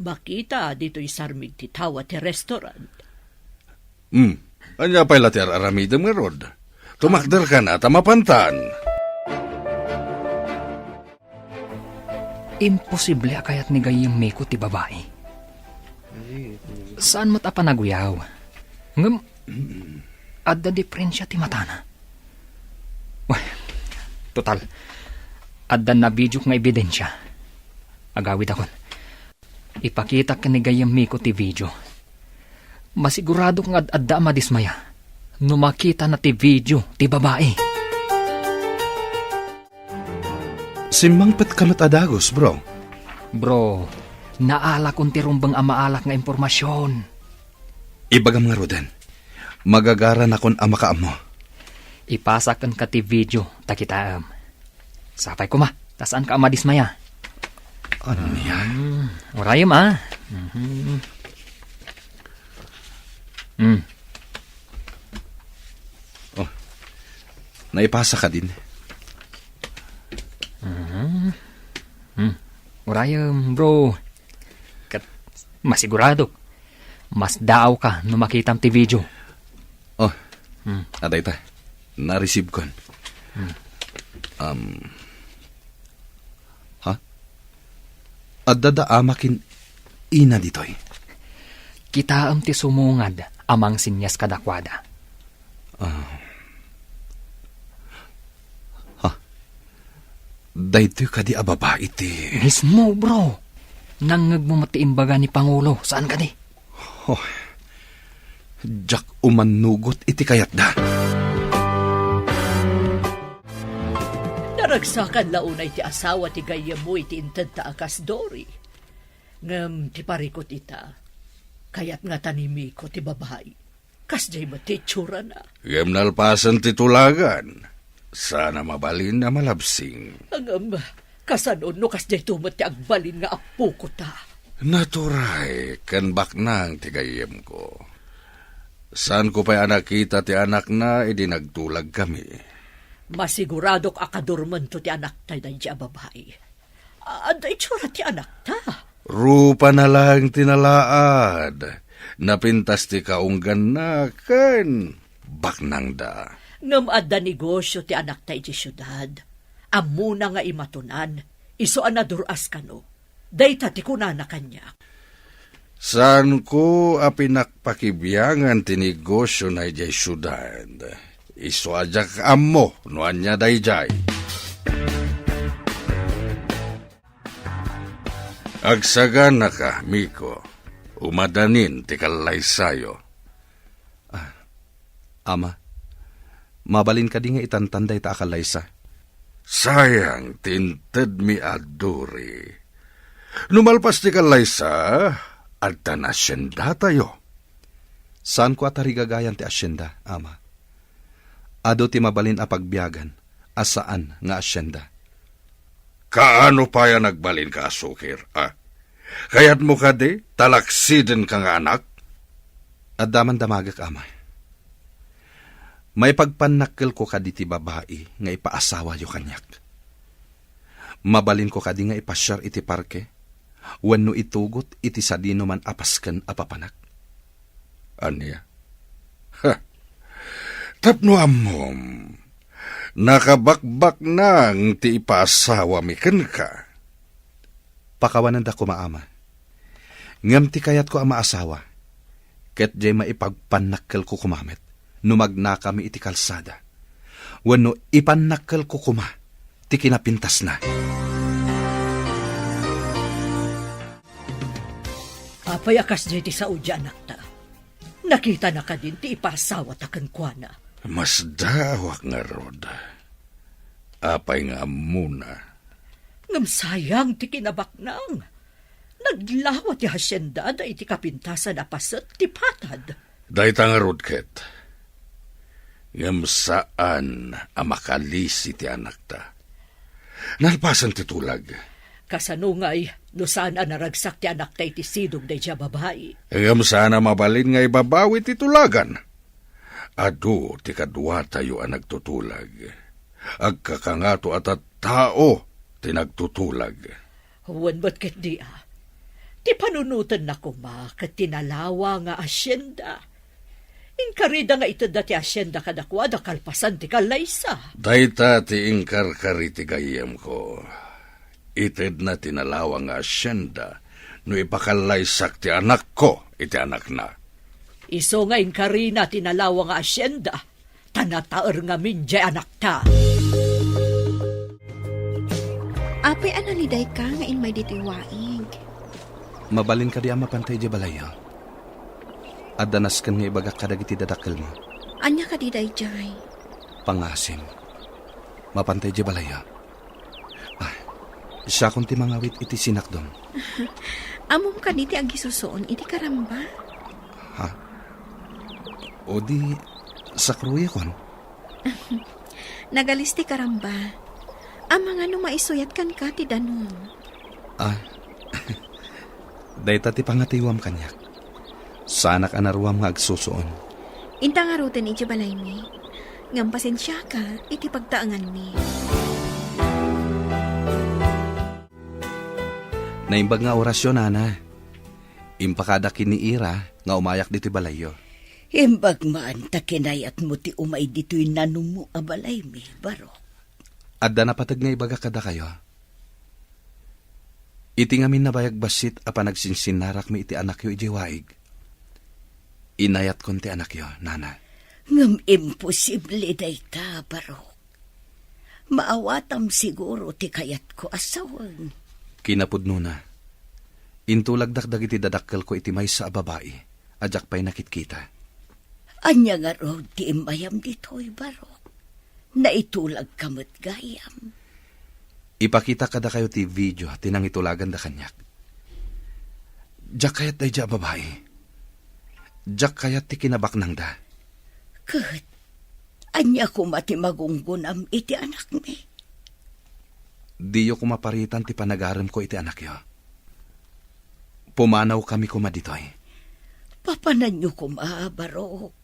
Makita dito'y sarmig ti tawa ti restaurant. Anya pa'y latir aramidem nga rod. Tumakder ka na, tamapantan. Imposible akayat ni gayem Miko ti babae. Saan mata panaguyaw? Ngam, adda diferensya ti matana. Wah, total, adda na video nga ebidensya. Agawid akon. Ipakita ka ni gayem Miko ti video. Masigurado nga adda madismaya. Numakita na ti video ti babae. Simangpet kamat adagos, bro. Bro, naalak unti rumbang amaalak nga impormasyon. Ibagam nga roden. Magagaran akon ama ka mo. Ipasakan ka ti video, takitaam. Sapay ko ma, tasaan ka amadismaya. Ano niya? Orayam ah. Oh, naipasa ka din. Orayam, bro. Kat, masigurado. Mas daaw ka nung makitam ti video. Oh, aday ta. Na-receive kon. Ha? Adada amakin ina ditoy. Kitaam ti sumungad amang sinyas kadakwada. Daytoy ka di ababa iti. Mismo, bro. Nangag mo matiimbaga ni Pangulo. Saan ka di? Oh, Jack umanugot iti kayat da. Naragsakan launay ti asawa ti gayam mo iti inted ta akas Dory. Ngam ti parikot ita, kayat nga tanimi ko ti babae. Kas jay mo ti tsura na. Yam nalpasan ti tulagan. Sana mabalin na malabsing. Angam, kasanon no kas jay tumot ti agbalin nga apo ko ta. Naturay, kan baknang ti gayem ko. Saan ko pa nakita ti anak na, nagtulag kami. Masiguradok akadurman to ti anak ta na dya babae. Aday tsura ti anak ta. Rupa na lang tinalaad. Napintas ti kaunggan na kan baknang da. Ngam adda negosyo ti anak ta iti syudad. Amuna nga imatunan, iso anaduras kano. Dayta ti kunana kanya. Saan ko apinakpakibiyangan ti negosyo na ijay syudad. Iso ajak ammo no anya dayjay. Agsagan na ka, Miko. Umadanin ti kalaysayo. Ama, mabalin ka di nga itantanday ta akalaysa. Sayang, tinted mi aduri. Numalpas ti kalaysa, at tanasyenda tayo. Saan ko atarigagayan ti asyenda, ama? Ado ti mabalin a pagbiyagan, asaan nga asyenda? Kaano pa yan nagbalin ka, Sukir? Kaya't mo ka di, talaksiden ka nga anak? At daman damagak, ama. May pagpanakkel ko kadi ti babae nga ipaasawa yo kanyak. Mabalin ko kadi nga ipasyar iti parke, wenno itugot iti sadino man apasken apapanak. Anya? Tapno amom, nakabakbak nang ti ipaasawa mi ken ka. Pakawanan da ko maama. Ngam ti kayat ko ang maasawa, ket jay maipagpanakkel ko kumamit, numagna kami iti kalsada. Wenno ipanakkel ko kuma, ti kinapintas na. Apay akas jay ti saudya anak ta. Nakita na ka din ti ipasawa ta kenkwana. Mas dawak nga rod. Apay nga muna. Ngam sayang ti kinabaknang. Naglawa ti hasyenda da iti kapintasan apaset ti patad. Dahita nga rod, Ket. Ngam saan amakalisi ti anak ta. Nalpasan ti tulag. Kasanungay, no saan naragsak ti anak ta iti sidog da iti babae. Ngam sana mabalin nga ibabawi ti tulagan. Ado ti kadwa tayo ang nagtutulag. Agkakangato at tao ti nagtutulag. Huwan ba't ket di Ti panunutan na kuma kat tinalawa nga asyenda. Inkarida nga ito dati asyenda kadakwa da kalpasan ti kalaysa. Dayta ti inkarkari ti gayem ko. Ited na tinalawa nga asyenda no ipakalaysak ti anak ko iti anak na. Iso nga inkarina tinalawa nga asyenda. Tanataer nga minjay anak ta. Ape analiday ka nga in may ditiwaig. Mabalin ka di ama pantay di balaya. At danaskan nga ibagak kadag iti dadakkel mo. Anya ka diday jay. Pangasim. Mapantay di balaya. Siya kung ti mangawit iti sinakdom. Amom ka niti agisusoon iti karamba. O di sa kruya kon. Nagalisti karamba. Amang ano maisuyat kan ka ti danon. Dayta ti pangatiwam kanyak. Sanak anaruam nga agsusuon. Inta nga rutin iti balay mi. Ngam pasensya ka iti pagtaangan mi. Naimbag nga orasyon, Ana. Impakada kiniira nga umayak dito balayo. Imbag man ta kinayat mo ti umay dito'y nanumo abalay mi, baro. Adda na patag nga ibaga kada kayo. Iti ngamin na bayag basit apa nagsinsinarak mi iti anak yo iti waig. Inayat kon ti anak yo, Nana. Ngam imposible day ta, baro. Maawatam siguro ti kayat ko asawang. Kinapudno na. Intulagdak dagiti dadakkel ko iti may sa babae, ajak pa'y nakitkita. Anya nga rod ti imayam dito'y barok. Naitulag kamot gayam. Ipakita kada kayo ti video tinang itulagan da kanyak. Jak kayat day ja babae. Jak kayat ti kinabaknang da. Kat, anya ko mati magunggunam iti anak mi. Diyo ko maparitan ti panagaram ko iti anak yo. Pumanaw kami kumaditoy. Papanan nyo barok.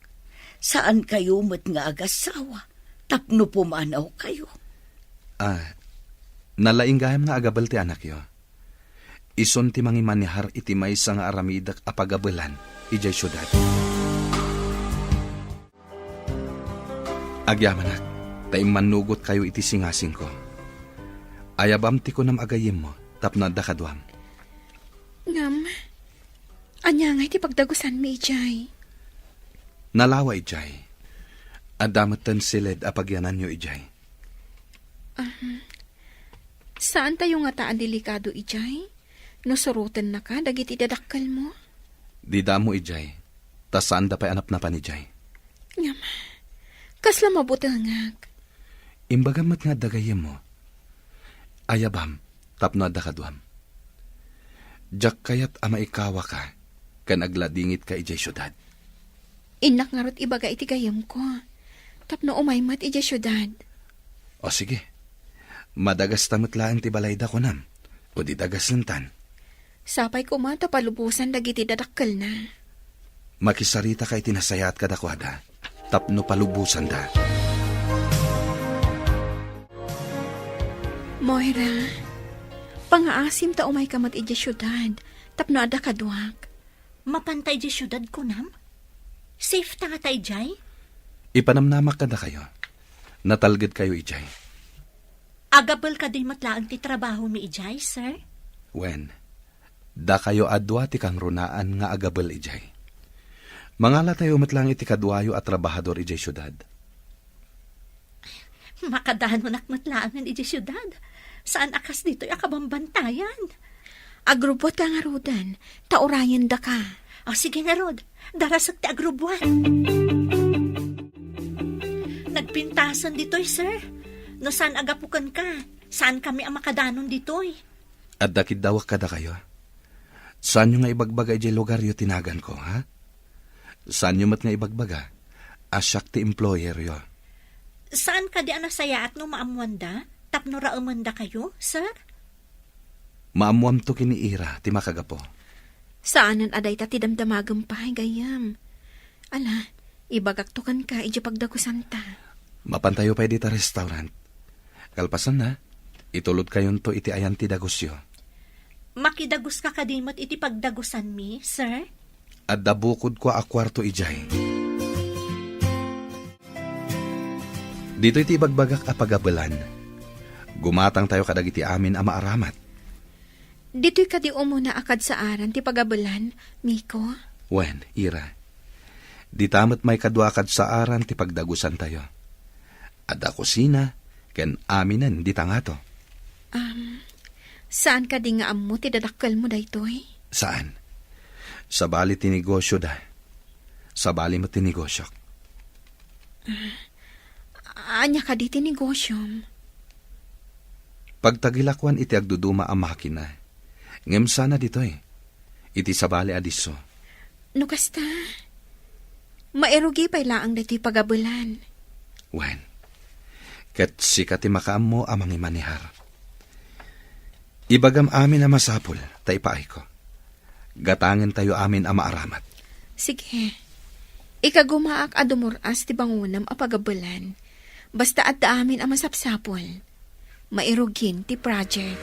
Saan kayo mat nga agasawa? Tapno pumanaw kayo. Nalainggayam nga agabal ti anak yo. Ison ti mangimanihar iti maysa nga aramidak apagabalan ijay syudad. Agyamanak, taim manugot kayo iti singasing ko. Ayabam ti ko nam agayim mo, tapno da kadwam. Ngam, anya nga iti pagdagusan mi, ijay. Nalawa ijay. Adamatan silid apagyanan nyo ijay. Saan tayo nga taan delikado, ijay? No surutan na ka, dagiti dadakkel mo. Di damo ijay. Tasaan da pa'y anap na panijay. Ngam, kasla mabutangag. Imbagamat nga dagayim mo. Ayabam, tapno da kadwam. Jak kayat ama ikawa ka, kan agladingit ka ijay syudad. Inak nga rot ibaga iti gayam ko. Tapno umaymat ijay syudad. O sige, madagas tamot laang ti balayda ko nam, o di dagas lantan. Sapay ko mata palubusan dagiti dadakkel na. Makisarita kay tinasayat ka dakwada, tapno palubusan da. Moira, pangaasim ta umay kamat ijay syudad, tapno ada kadwak. Mapantay di syudad ko nam? Safe ta nga tay, Jay? Ipanamnamak ka da kayo. Natalgad kayo ijay. Agabal ka din matlaang ti trabaho mi ijay, sir? Wen, da kayo adwa ti kang runaan nga agabal ijay. Mangala tayo matlang iti kadwayo at trabahador ijay syudad. Makadahan mo nakmatlaangan ijay syudad. Saan akas dito'y akabambantayan? Agrubot ka nga rodan, taurayan da ka. O sige nga, Rod. Darasag ti agrubuan. Nagpintasan dito'y, sir. No saan agapukan ka? Saan kami ang makadanon dito'y? At dakid dawak kada kayo. Saan nyo nga ibagbaga ijay lugar yo tinagan ko, ha? Saan nyo mat nga ibagbaga? Asyak ti employer yo. Saan ka di anasaya at no maamwanda? Tapno raamanda kayo, sir? Maamuam to kiniira, ti makagapo. Saanan aday ta ti damdamagam pa, gayam. Ala, ibagaktukan ka, iji pagdagusan ta. Mapantayo pa dita restaurant. Kalpasan na, itulod kayon to iti ayan ti dagusyo. Makidagos ka kadimot iti pagdagusan mi, sir? At dabukod ko a kwarto ijay. Dito iti ibagbagak a pagabalan. Gumatang tayo kadag iti amin a maaramat. Dito'y kadi umuna akad sa aran ti pagabalan, Miko. Wen, Ira. Di tamat may kadwakad sa aran ti pagdagusan tayo. Ada kusina, ken aminan di tangato. Saan ka di nga ammo ti dadakkel mo daytoy? Saan? Sa bali ti negosyo da. Sa bali mo ti negosyo. Anya ka di ti negosyom? Pagtagilakwan iti agduduma ang makina. Ngem sana ditoy. Iti sa bali adiso. No kasta, mairugi pa'y laang dito'y pagabulan. Wen, ket sikat ti makaam mo amang imanihar. Ibagam amin na masapul, taipaay ko. Gatangan tayo amin ang maaramat. Sige, ikagumaak a dumuras ti bangunam a pagabulan. Basta at amin ang masapsapol. Mairugin ti project.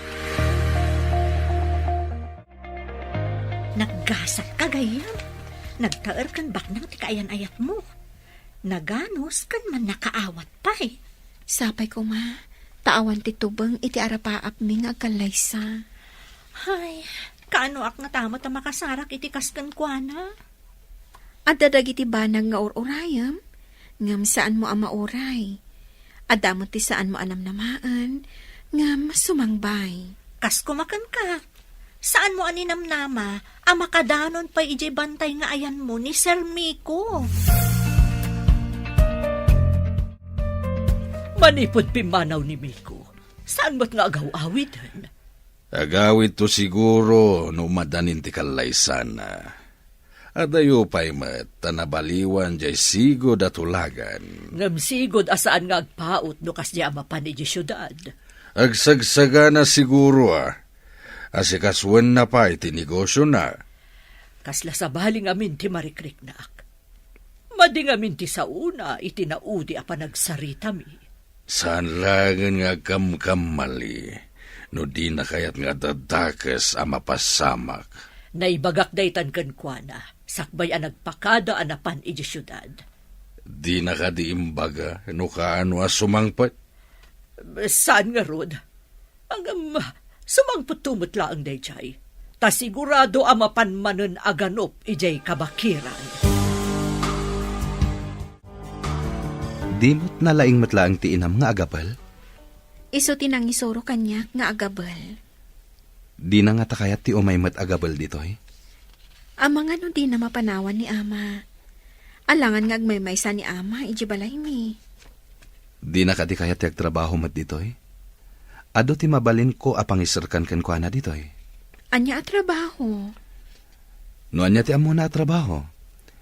Naggasat ka gayam. Nagtaer kan baknang ti kaayan-ayat mo. Naganos kan man nakaawat pa eh. Sapay ko ma, taawan ti tubang iti arapaap mi nga agkalaysa. Ay, kaano ak nga tamo ta makasarak iti kaskan kwa na? At dadag iti banang nga ururayam, ngam saan mo ang mauray. Adamot ti saan mo anam namaan, ngam sumangbay. Kas kumakan ka. Saan mo aninamnama, ang makadanon pa ijay bantay nga ayan mo ni Sir Miko. Manipod pimanaw ni Miko. Saan mo't nga agaw-awitan? Agawid to siguro no madanin ti kalaysan na. Adayo pa'y tanabaliwan jay sigod at ulagan. Ngamsigod asaan nga agpaot no kasya mapan ijay syudad. Agsagsaga na siguro Asikaswan na pa iti negosyo na. Kasla sa baling amin ti marikriknak. Mading amin ti sauna itinaudi a panagsarita mi. Saan langan nga kamkamali, no di na kayat nga dadakas a mapasamak. Naibagak daytan kenkwana, sakbay a nagpakada anapan iti syudad. Di na ka di imbaga, no kaano a sumangpat. Saan nga rod? Sumangput tumot laang dayjay. Ta sigurado a mapanmanon aganop ijay kabakiran. Di mo't nalaing matlaang ti inam nga agapal? Iso tinang isuro kanyak nga agabal. Di na nga takayat ti umay mat agapal ditoy? Ang mga no di na mapanawan ni ama. Alangan nga agmaymaysa ni ama, iji balay mi. Di na ka di kayat ti agtrabaho mat ditoy? Ado ti mabalin ko apangisarkan ken kuana ditoy? Anya at trabaho. No anya ti amo na trabaho?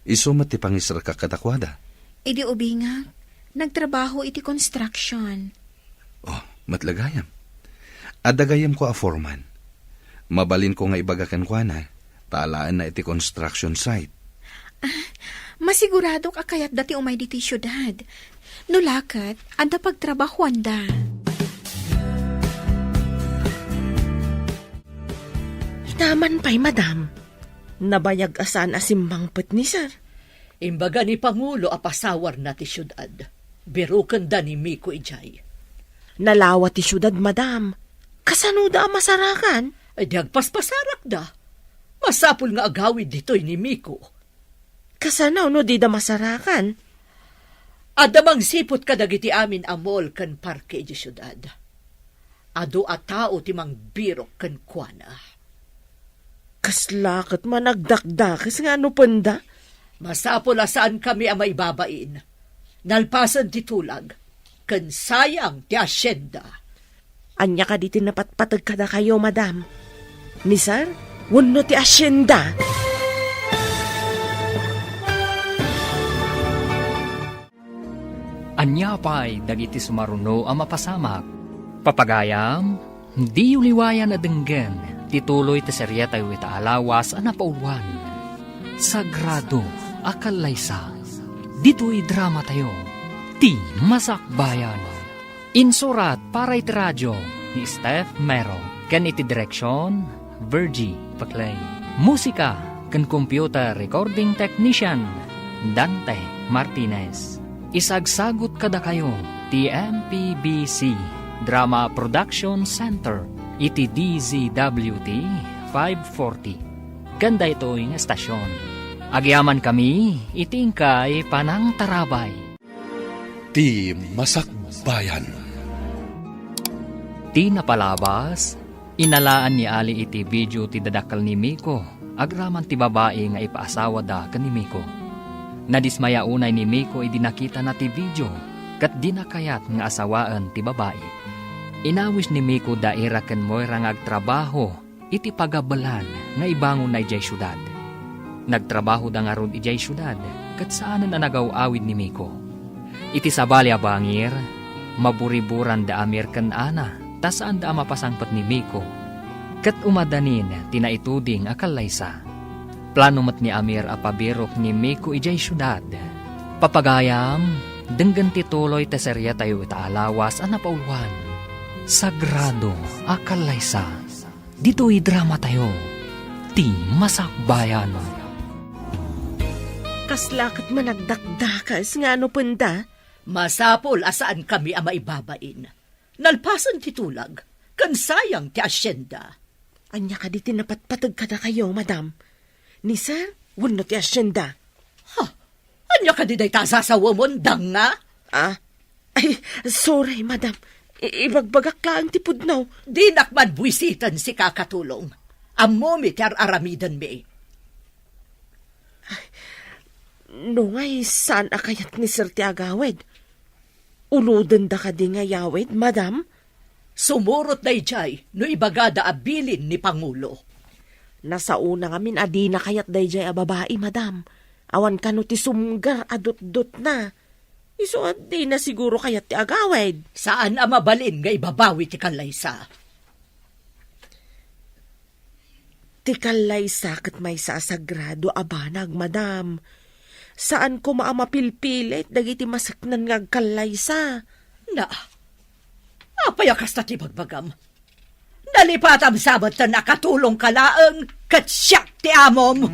Isumat ti pangisar ka katakwada. Idi ubingag, nagtrabaho iti construction. Oh, matlagayam. Adagayam ko a foreman. Mabalin ko nga ibagakan kuana, taalaan na iti construction site. Masigurado ka kayat dati umay diti syudad. Nulakat, anda pagtrabaho anda. Naman pa'y, madam. Nabayag asan asimbang pet ni sir. Imbaga ni Pangulo a pasawar na ti syudad. Birukan da ni Miko ijay. Nalawa ti syudad, madam. Kasanuda masarakan. Ay di agpaspasarak da. Masapul nga agawid ditoy ni Miko. Kasanaw no di da masarakan. Adamang sipot kadagiti amin amol kan parke iti syudad. Ado a tao ti mang birok kan kuana. Kaslakit managdakdakis nga ano panda? Masapol asaan kami ang maibabain. Nalpasan ti tulag. Kan sayang ti asyenda. Anya ka di tinapatpatag kada kayo, madam. Ni sir, wano ti asyenda. Anya pa'y dagiti sumaruno ang mapasamak. Papagayam, di uliwayan na denggen. Tituloy ti serya tayo itaalawas ang napauluan. Sagrado, akalaysa. Dito'y drama tayo. Ti Masakbayan. Insurat para iti radyo ni Steph Mero. Ken iti direksyon, Virgie Paclay. Musika, ken computer recording technician, Dante Martinez. Isagsagot kada kayo, ti MPBC Drama Production Center. Iti DZWT 540. Ganda ito yung estasyon. Agyaman kami, itingkay panang tarabay. Ti Masakbayan. Ti napalabas, inalaan ni Ali iti video ti dadakal ni Miko, agraman ti babae nga ipaasawa da ka ni Miko. Nadismaya unay ni Miko idinakita na ti video, kat di nakayat nga asawaan ti babae. Inawis ni Miko daira ken Moira nga agtrabaho iti pagabalan nga ibangon na ijay syudad. Nagtrabaho da nga ron ijay syudad kat saan na nagaw-awid ni Miko. Iti sabali a bangir, maburiburan da amir ken ana, ta saan da mapasangpat ni Miko. Kat umadanin tinaituding akalaysa. Plano mat ni Amir a pabirok ni Miko ijay syudad. Papagayam, denggan tituloy ta serya tayo itaalawas ang napauluan. Sagrado, akalaysa. Dito'y drama tayo. Ti Masakbayan. Kaslakit managdakdakas nga ano panda? Masapol asaan kami ang maibabain. Nalpasan ti tulag. Kan sayang ti asyenda. Anya ka di tinapatpatag kada kayo, madam. Ni sir, wano ti asyenda. Anya ka di day tasasawa mo nga? Ay, sorry, madam. Ibagbagak ka ang tipod now. Di nakman buwisitan si kakatulong. Ammo mi ti aramidan mi. No ngay, saan akayat ni Sir ti agawid? Uludan da ka di nga yawid, madam? Sumurot na ijay no ibagada abilin ni Pangulo. Nasa una ngamin adi na kayat dayjay a babae, madam. Awan ka no ti sumgar adot-dot na. Iso di na siguro kayat ti agawid. Saan ang mabalin nga ibabawi ti Kalaysa? Ti Kalaysa ket may sasagrado abanag, madam. Saan ko maamapilpilit dagiti masaknan nga Kalaysa? Na, apayakas na ti bagbagam. Nalipatam sabat na nakatulong kalaang kat siyak ti amom.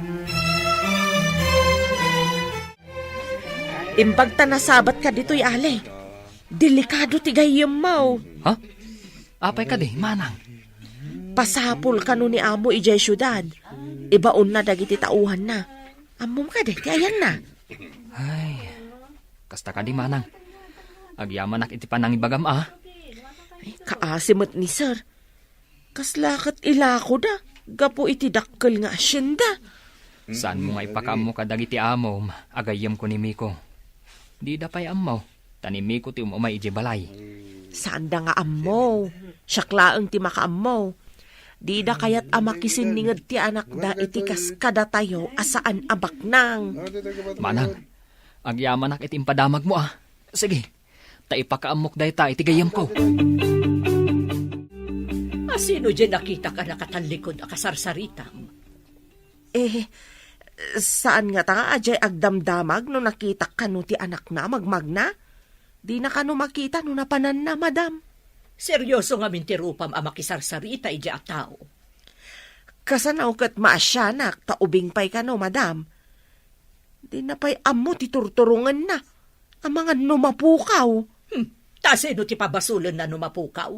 Imbag ta nasabat ka dito'y ale. Delikado ti gayem mo. Ha? Apay ka di, manang. Pasapul ka no ni amo ijay syudad. Ibaon na dagiti tauhan na. Amom ka di, ti ayan na. Ay, kasta ka di, manang. Agyaman ak iti panang ibagam, ah. Ay, kaasimot ni sir. Kaslakat ilako da. Gapo iti dakkel nga asyenda. Saan mo nga ipakaam mo kadag iti amom, agayam ko ni Miko. Di da pa'y amaw, tanimi ko ti umay iti balay. Saan da nga ammo? Siyaklaang ti makaammo. Di da kayat amakisin ningad ti anak da iti kaskada tayo asaan abaknang. Manang, agyaman ak iti impadamag mo, ah. Sige, taipakaamok dahi ta iti gayam ko. Sino dyan nakita ka nakatalikod a kasarsaritam? Saan nga ta nga ajay agdamdamag no nakita ka no ti anak na magmagna? Di na ka no makita no napanan na, madam. Seryoso nga mintirupam a makisarsarita ija a tao. Kasanaw kat maasyanak, taubing pay ka no, madam. Di na pa'y amo ti turturungan na. Ang mga numapukaw. Ta sino ti pabasulan na numapukaw?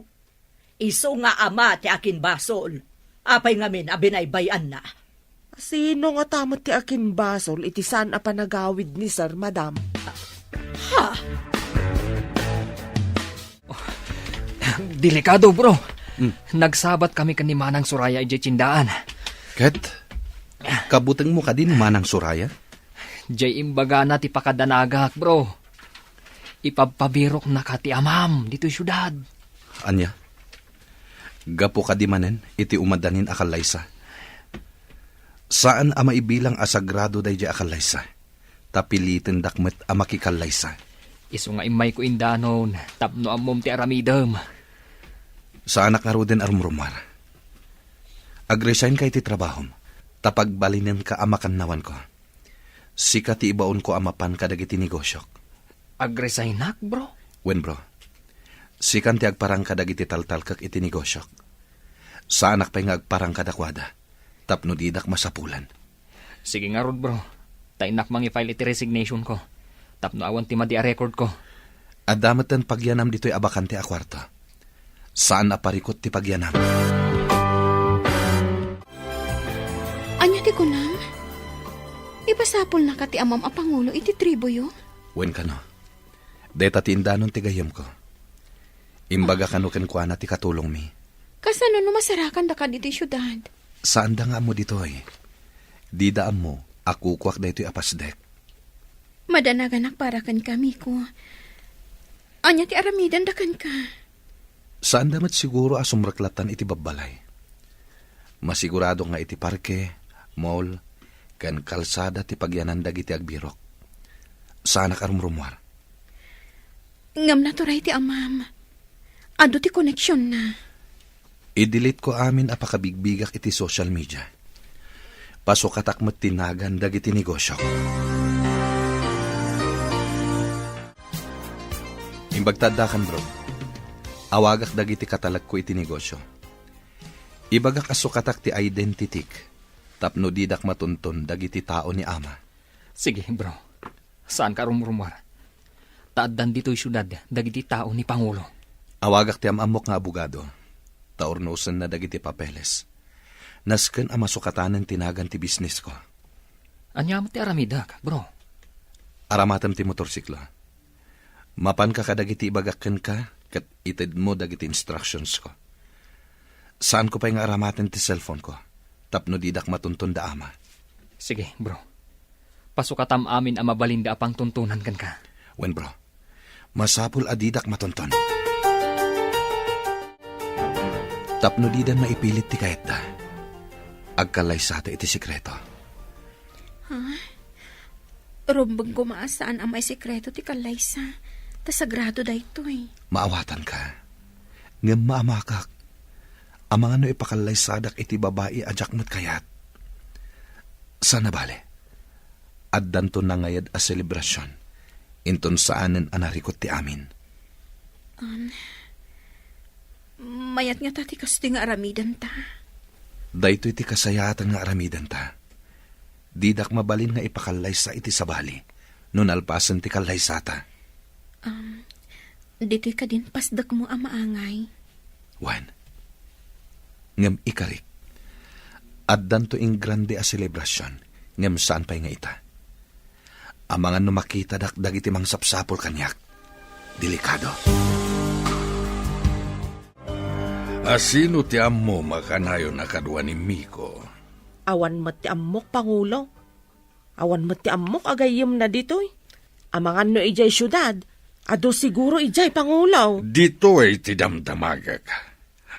Iso nga ama ti akin basol. Apay ngamin abinaybayan na. Sino nga tamot ti akin basol iti saan a panagawid ni sir, madam? Ha? Delikado, bro. Nagsabat kami kani Manang Suraya iti tsindaan. Ket, kabuteng mo ka din, Manang Suraya? Jay imbaga na ti pakadanagak, bro. Ipapabirok na ka ti amam dito'y syudad. Anya? Gapo ka di manen, iti umadanin akalaysa. Saan ama ibilang asagrado day di akalaysa? Tapilitin dakmet ama kikalaysa. Iso nga imay ko indanon, tapno amom ti aramidem. Saan nakaruden arumrumar? Agresign kay ti trabahom, tapagbalinin ka ama kannawan ko. Sika ti ibaon ko amapan kadagiti negosyok. Agresaynak, bro? Wen bro, sikan ti agparang kadagiti taltal kak iti negosyok. Saanak pa'y nga agparang kadakwada, tapno didak masapulan. Sige nga rod, bro. Tainak mang i-file iti resignation ko. Tapno awan ti madi a record ko. Adamatan pagyanam dito'y abakante a kwarto. Saan aparikot ti pagyanam? Anya ti kunam? Ipasapol na ka ti amam a Pangulo iti tribo yo? Wen ka no. Deta ti indanon ti gayam ko. Imbaga kano kenkwana ti katulong mi. Kasano no masarakan da ka diti syudad? Saan da nga mo dito'y? Di daan mo, akukwak da ito'y apasdek. Madanaganak para kan kami ko. Anya ti aramidan da kan ka? Saan damat siguro asumraklatan iti babbalay? Masigurado nga iti parke, mall, kan kalsada ti pagyanan dagiti agbirok. Saan akarumrumwar? Ngam na turay ti amam. Ado ti koneksyon na. I-delete ko amin apakabigbigak iti social media. Pasok katakmat tinagan dagiti negosyo. Imbagtadakan bro. Awagak dagiti katalag ko iti negosyo. Ibagak asukatak ti identitik. Tapno didak matunton dagiti tao ni ama. Sige, bro. Saan ka rumrumar? Taaddan dito'y syudad, dagiti tao ni Pangulo. Awagak ti amamok nga abogado. Taornosan na dagiti papeles. Nasken ang masukatanan tinagan ti business ko. Anyam ti aramidak, bro. Aramatam ti motorsiklo. Mapan ka kadagiti ibagakken ka, kat ited mo dagiti instructions ko. Saan ko pa yung aramatan ti cellphone ko? Tapno didak matuntun da ama. Sige, bro. Pasukatam amin ang mabalinda apang tuntunan kan ka. Wen bro, masapul adidak matuntun. Tapno didan maipilit ti kayat da. Agkalay sa iti sikreto. Rumbang gumaasaan ang may sekreto ti Kalaysa. Ta sagrado da ito eh. Maawatan ka. Ngam maamakak. Amang ano ipakalay sadak iti babae ajak mo't kayat. Sana bale. Addan to na ngayad a selebrasyon. Inton saanen anarikot ti amin. Mayat nga tati kasi nga aramidan ta. Dayto iti kasayatan nga aramidan ta. Didak mabalin nga ipakalay sa iti sabali. Nun alpasan ti kalay sata. Dito'y ka din pasdak mo ang maangay. Wan. Ngam ikarik. Addan to ing grande a selebrasyon. Ngam saan pa'y nga ita. Amangan no makita dakdag iti mang sapsapol kanyak. Delikado. Asino ti ammo makanayon na kadwa ni Miko? Awan met ti ammok, Pangulo. Awan met ti ammok agayim na ditoy. Amangan no ijay syudad. Ado siguro ijay, Pangulo. Dito ay ti damdamagak.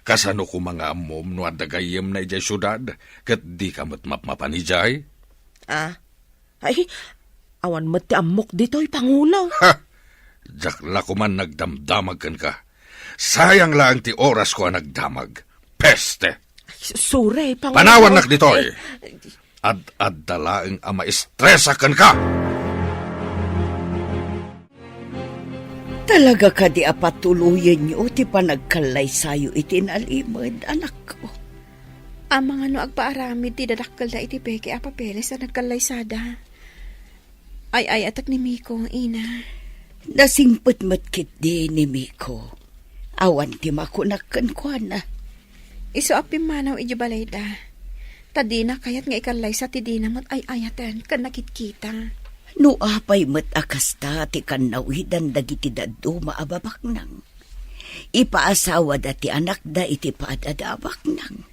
Kasano ko mga amom no adagayem na ijay syudad, kat di ka matmapmapanijay? Ay, awan met ti ammok ditoy, Pangulo. Ha! Jakla ko man nagdamdamag kan ka. Sayang lang ti oras ko ang nagdamag. Peste! Sure, Pangulo. Panawan nak ditoy! Ad dalaeng ama estresakan ka! Talaga ka di apatuluyan niyo ti panagkalay sayo itinalimod, anak ko. Ang mga no agpaaramid ti dadakkel da iti peke a papeles na nagkalaysada. Ay atak ni Miko, ina. Nasingpet matkit di ni Miko. Awan ti makunakkan ko na. Iso apim manaw iji balayda. Tadina kayat nga ikalaysa ti dinamot ay ayatan kan nakitkita. No apay met akasta ti kanawidan dagiti daddo maababak nang. Ipaasawa dati anak da iti paadadabak nang.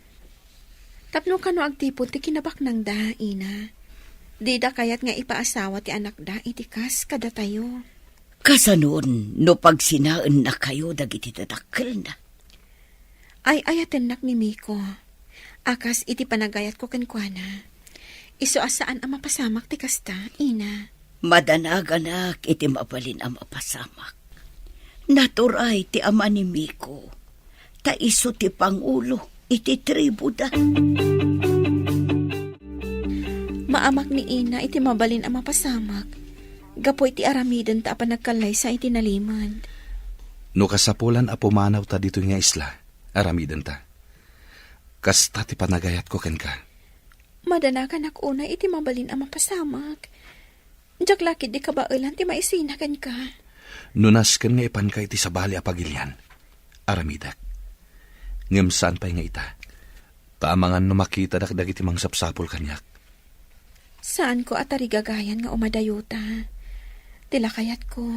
Tapno kano agtipon ti kinabak nang da, ina. Di da kayat nga ipaasawa ti anak da iti kas kada tayo. Kasanon, no pagsinaan na kayo dagiti dadakkel na. Ay ayaten nak ni Miko. Akas iti panagayat ko kenkwana. Iso asaan ang mapasamak ti kasta, ina. Madanaganak iti mabalin ang mapasamak. Naturay ti ama ni Miko. Ta iso ti Pangulo iti tribu da. Maamak ni ina iti mabalin ang mapasamak. Gapo iti aramiden ta apan nagkalay sa iti nalimad. No kasapulan a pumanaw ta dito nga isla, aramiden ta. Kasta ti panagayat ko ken ka. Madanakan ako una iti mabalin ang mapasamak. Diyak lakid di kabailan ti maisinakan ka. Nunas ken nga ipan ka iti sabali a pagilyan. Aramidak. Ngem saan pa'y nga ita. Taamangan no makita dakdag iti mang sapsapol kanyak. Saan ko atarigagayan nga umadayuta? Tilakayat ko.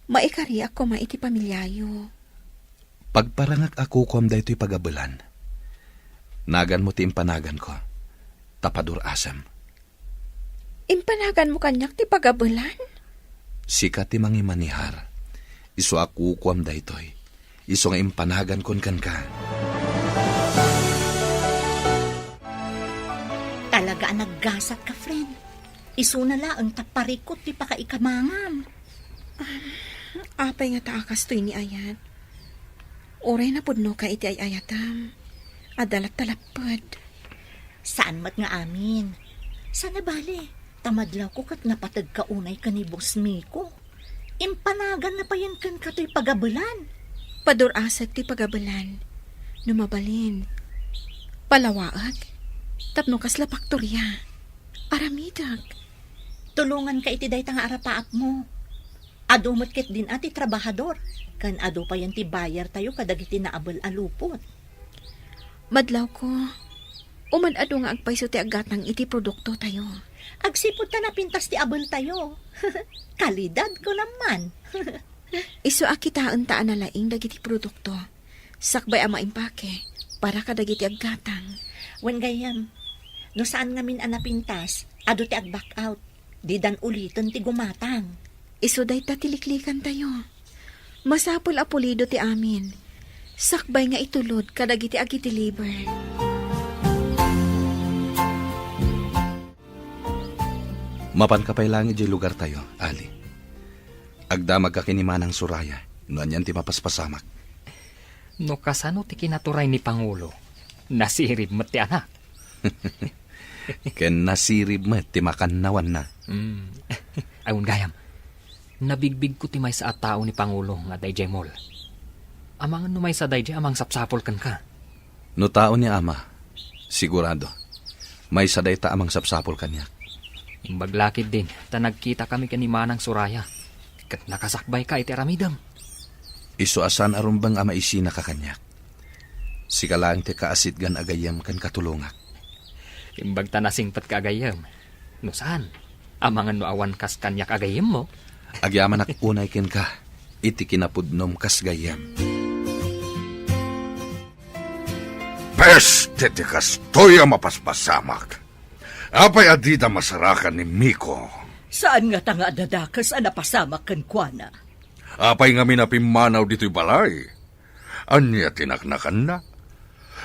Maikari ako maiti pamilyayo. Pagparangak ako kom da ito'y pagabulan. Nagan mo ti impanagan ko. Tapadur asam. Impanagan mo kanyak ti pagabulan? Sika ti mangimanihar. Iso ako kom da ito'y. Iso nga impanagan kon kan ka. Talaga naggasat ka, friend. Isuna ang taparikot ti pakaikamangam. Apay nga taakas to'y ni ayat. Oray na pudno ka iti ay ayatam. Adalat talapad. Saan mat nga amin? Sana bale, tamadlaw ko kat napatag kaunay ka ni Boss Miko. Impanagan na pa yan kan ka to'y pagabulan. Padurasag ti pagabalan. Numabalin. Palawaag. Tapno kasla paktorya. Aramidag. Tulungan ka iti day nga arapaap mo. Ado matkit din ati trabahador. Kan ado pa yan ti bayar tayo kadagiti naabal alupot. Madlaw ko. Umadado nga agpaiso ti agatang iti produkto tayo. Agsipod ta na pintas ti abal tayo. Kalidad ko naman. Iso akitaan taan na laing dagiti produkto. Sakbay ama impake para kadagiti aggatang. Wen gayam, no saan ngamin anapintas, ado ti ag-back out. Di dan ulitin ti gumatang. Isuday ta tiliklikan tayo. Masapul apulido ti amin. Sakbay nga itulod kadagiti agiti liber. Mapan ka pa'y langit di lugar tayo, Ali. Agdamag ka kinimanang suraya, noan yan ti mapaspasamak. No kasano ti kinaturay ni Pangulo? Nasirib mo ti anak. Ken nasirib mo ti makannawan na. Ayun gayam, nabigbig ko ti may sa tao ni Pangulo nga dayjay mol. Amang numay sa dayjay amang sapsapol kan ka. No tao ni ama, sigurado, may saday ta amang sapsapol kanya. Imbaglakid din, ta nagkita kami kanimanang suraya. Kat nakasakbay ka iti aramidam. Iso asan arumbang ama isina ka kanyak. Sikalang ti kaasit gan agayam kan katulungak. Imbag ta nasingpat ka agayam. No saan? Amangan no awan kas kanyak agayam mo? Agyaman ak unay ken ka, iti kinapudnom kas gayam. Peste ti kastoy ang mapaspasamak. Apay adida masarakan ni Miko. Saan nga tanga dadakas ang napasamak kan kuana? Apay nga minapimanaw dito'y balay. Anya tinaknakan na.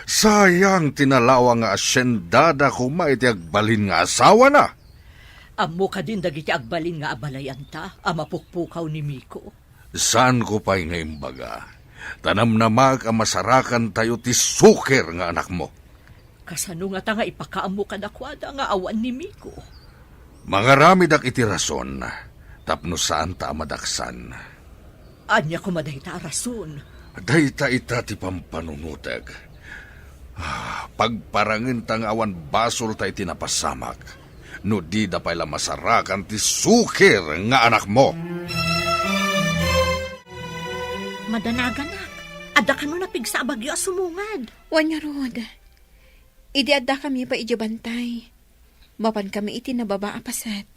Sayang tinalawa nga asyendada kuma iti agbalin nga asawa na. Amo ka din dagiti agbalin nga abalayan ta, amapukpukaw ni Miko. Saan ko pa'y nga imbaga? Tanam na mag ang masarakan tayo ti suker nga anak mo. Kasano nga tanga ipakaamo ka nakwada nga awan ni Miko? Mga ramidak iti rason, tapno saan ta amadaksan. Anya kumaday ta rason. Dayta ita ti pampanunutag. Pagparangin tang awan basol tayo tinapasamak. No di da pala masarakan ti suker nga anak mo. Madanaganak, ada ka no napigsa bagyo sumungad. Wanya rod. Idi adda kami pa iti bantay. Mapan kami iti nababa apasat.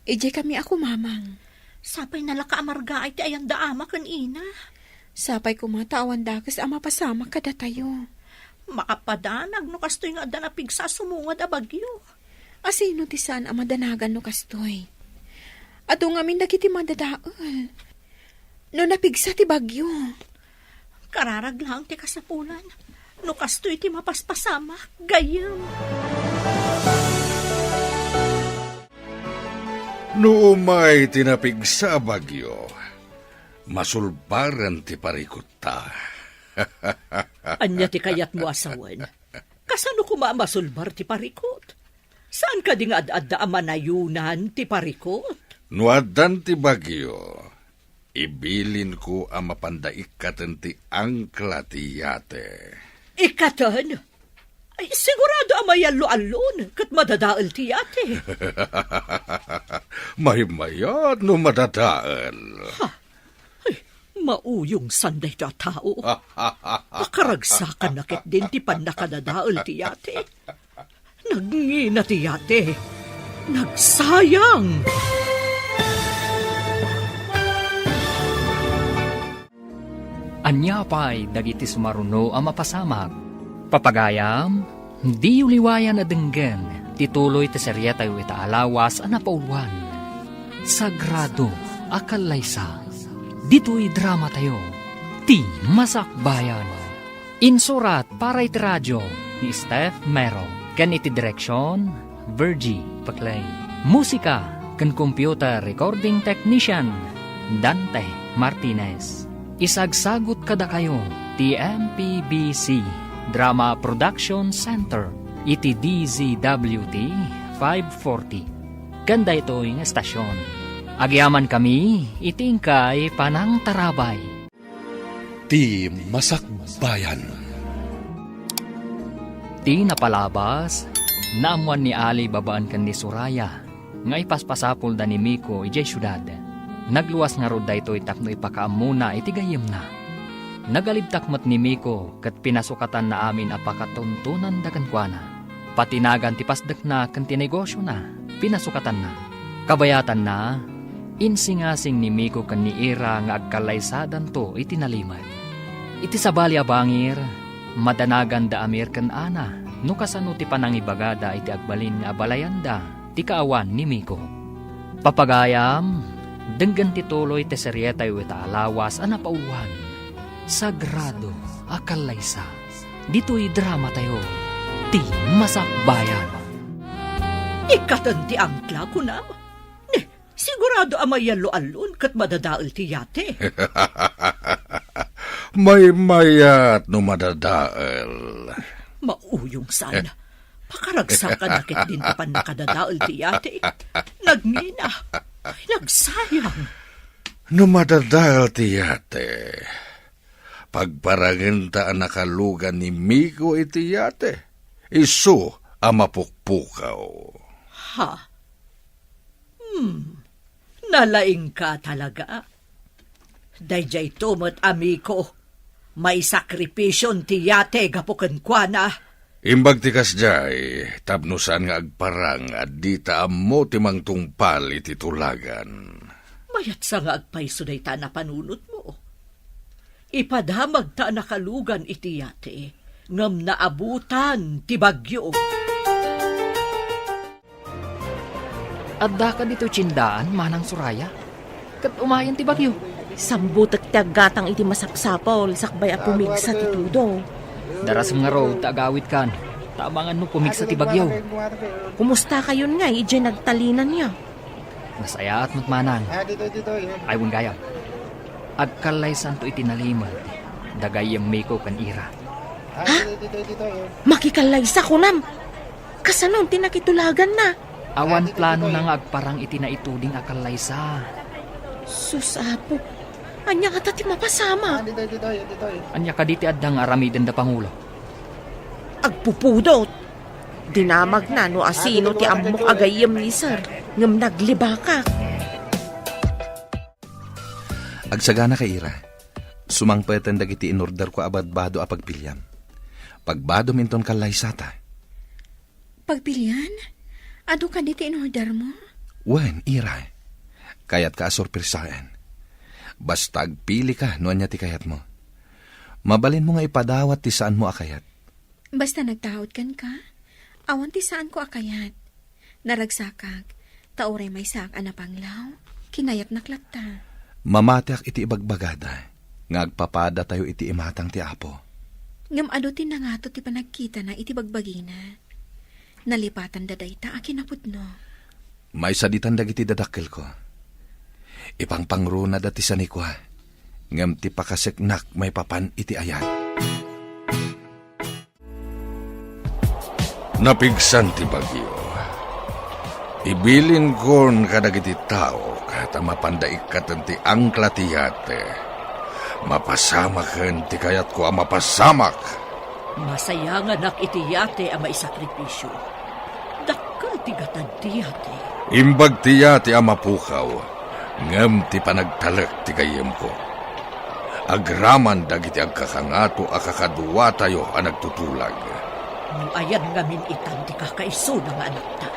Ije kami ako mamang. Sapay nalaka amarga ay ti ayan daama kan ina. Sapay kumatawan dakas ama pasama kada tayo. Makapadanag no kastoy nga adda napigsa sumungad a bagyo. Asino ti saan ama danagan no kastoy? Ato ngamin dagiti madadaol. No napigsa ti bagyo. Kararag lang ti kasapulan. No kastoy ti mapaspasama, gayam. No umay tinapig sa bagyo, masulbaran ti parikot ta. Anya ti kayat mo asawan? Kasano kumamasulbar ti parikot? Saan ka di nga ad-adda amanayunan ti parikot? No addan ti bagyo, ibilin ko ang mapandaikatan ti angkla ti yate. Ikatan? Ay, sigurado amayalo-alon kat madadaal ti yate. May mayat no madadaal. Ay, mauyong sanday ta tao. Makaragsakan nakit din ti panakadadaal ti yate. Nagngina ti yate. Nagsayang! Anya pa'y dagiti sumaruno ang mapasamag. Papagayam, di uliwayan na denggen, tituloy ti serya tayo itaalawas ang napauluan. Sagrado, akalaysa, dito'y drama tayo, ti Masakbayan. Insurat para iti radyo ni Steph Mero, kan iti direksyon, Virgie Paclay. Musika, kan computer recording technician, Dante Martinez. Isagsagot kada kayo, ti MPBC Drama Production Center, iti DZWT 540. Ganda ito yung estasyon. Agyaman kami, itingkay panang tarabay. Ti Masakbayan. Ti napalabas, naamuan ni Ali babaan kan ni Suraya, nga ipaspasapol da ni Miko ijay syudad. Nagluwas nga rod da ito itakno ipakaamuna iti gayem na. Nagalibtakmat ni Miko kat pinasukatan na amin apakatuntunan da kankwana. Patinagan ti pasdak na kan tinegosyo na, pinasukatan na. Kabayatan na, insingasing ni Miko kan ni Ira nga agkalaysadan to iti nalimat. Iti sabali abangir, madanagan da amir kan ana, No kasano ti panangibagada iti agbalin nga abalayanda ti kaawan ni Miko. Papagayam, denggan ti tuloy ti seryeta iti alawas a napauwan. Sagrado akalaysa. Dito'y drama tayo. Ti Masakbayan. Ikatan ti angkla ko na. Sigurado amay alon kat madadaal ti yate. May mayat no madadaal. Mauyong sana. Pakaragsakan nakit din ti pan nakadadaal ti yate. Nagmina. Ay, nagsayang. No madadaal ti yate. Pagparangin ta ang nakalugan ni Miko iti yate. Isu ang mapukpukaw. Ha? Nalaing ka talaga. Dayjay tumot amiko. May sakripisyon ti yate gapuken kwa na. Imbag ti kasjay, tapnusan nga agparang at di taam mo timang tungpal iti tulagan. Mayat sa nga agpaiso day ta na panunot mo. Ipadamag ta nakalugan iti yate. Ngam naabutan ti bagyo. Adda ka dito tsindaan, manang Suraya. Kat umayan ti bagyo. Sambutak ti aggatang iti masapsapol, sakbay a pumigsa ti tudo. Darasam nga road, taagawit kan. Tamangan no pumigsa ti bagyo. Kumusta kayon nga, ije nagtalinan niya. Nasaya at matmanang. Aywon gayam. Agkalay santo itinalimad. Dagayam Miko kan ira. Ha? Makikalaysa ko nam. Kasanon tinakitulagan na. Awan plano na nga agparang itinaituding akalaysa. Susapo. Anya ka tati mapasama. Anya ka diti addang aramiden da Pangulo. Agpupudot. Dinamag na no asino ti amok agayam ni sir. Ngam naglibakak. Agsagana ka ira. Sumangpetan dagiti inorder ko abadbado a pagpilyam. Pagbado minton kalaysata. Pagpilian? Ado ka dito in order mo? Wen, ira. Kayat ka asorpresaan. Basta agpili ka no anya ti kayat mo. Mabalin mo nga ipadawat ti saan mo akayat. Basta nagtahod kan ka, awan ti saan ko akayat. Naragsakag, tauray may sak anapanglaw, kinayat naklakta. Mamatiak iti ibagbagada. Ngagpapada tayo iti imatang ti apo. Ngam ado ti nangato ti panagkita na iti bagbagina. Nalipatan daday ta akinapudno. May saditan dagiti dadakkel ko. Ipangpangro na dati sa nikwa. Ngam ti pakaseknak may papan iti ayat. Napigsan ti bagyo. Ibilin kon kadagiti tao kata mapandaikat ti angkla ti yate. Mapasamaken ti kayat ko ang mapasamak. Masayangan nak iti yate ang maisakripisyo. Dakkel ti gatad ti yate. Imbag ti yate ang mapukaw. Ngem ti panagtalek ti gayem ko. Agraman dagiti agkakangato akakaduwa tayo ang nagtutulag. Nung ayan ngamin itan ti kakaiso ng anak ta.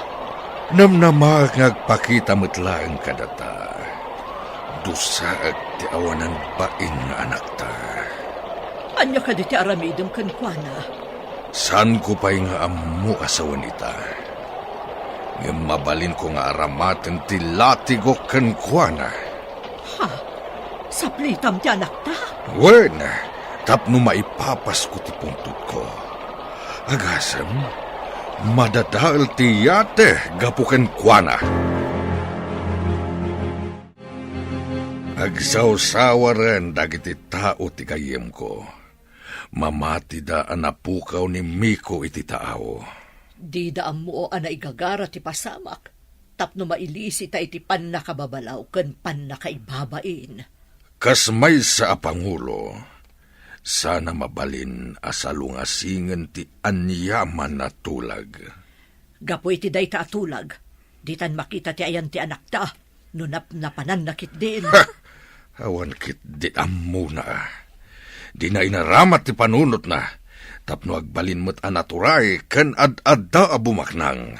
Namnamag ngagpakita metlaeng kadata. Dusaag ti awanan bain nga anak ta. Anya ka di ti aramidem kan kwa na. San ko pa'y nga amu asawan ita? Ngem mabalin ko nga aramaten ti latigo kan kwa na. Ha? Saplitam ti anak ta? Wen, tapno maipapas ko ti puntod ko. Agasem, madadaal ti yate gapuken kwa na. Agsaw-sawa ren dagiti tao ti kayem ko. Mamati da anapukaw ni Miko iti tao. Di daan mo o anay gagara ti pasamak. Tapno mailisi ta iti pan nakababalaw ken pan nakaibabain. Kasmay sa Pangulo, sana mabalin asalungasingen ti anyaman na tulag. Gapoy ti day ta atulag. Ditan makita ti ayan ti anak ta. Nunap na pananakit din. Awan kit di ammo na. Di na inaramat ti panunot na. Tapno agbalin mo't anaturay ken ad-adda abumaknang.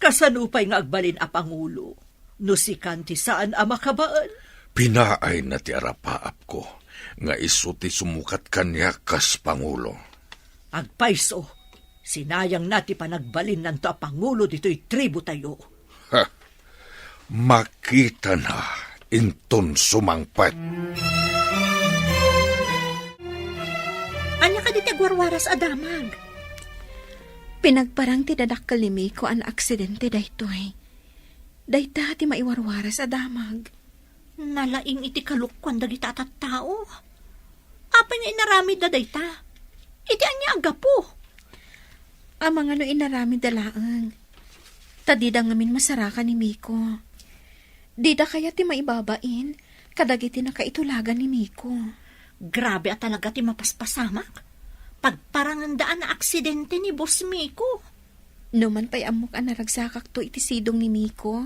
Kasanupay nga agbalin a Pangulo. Nusikan ti saan a makabaan. Pinaay na ti arapaap ko. Nga iso ti sumukat kanya kas Pangulo. Agpaiso. Sinayang nati panagbalin ng to a pangulo dito'y tribo tayo. Ha, makita na inton sumangpat. Anya ka di tagwarwaras adamag. Pinagparang ti dadakkel ni Miko an aksidente daytoy. Dayta ti maiwarwaras adamag. Nalaing iti kalukwan dagita at tao. Apa nga inaramid da dayta? Iti anya agapo. Amang ano inarami dalaang. Tadida ngamin masaraka ni Miko. Dida kaya ti maibabain, kadagiti na kaitulagan ni Miko. Grabe at talaga ti mapaspasamak. Pagparangandaan na aksidente ni Boss Miko. Numan pa'y amok ang naragsakak to iti sidong ni Miko.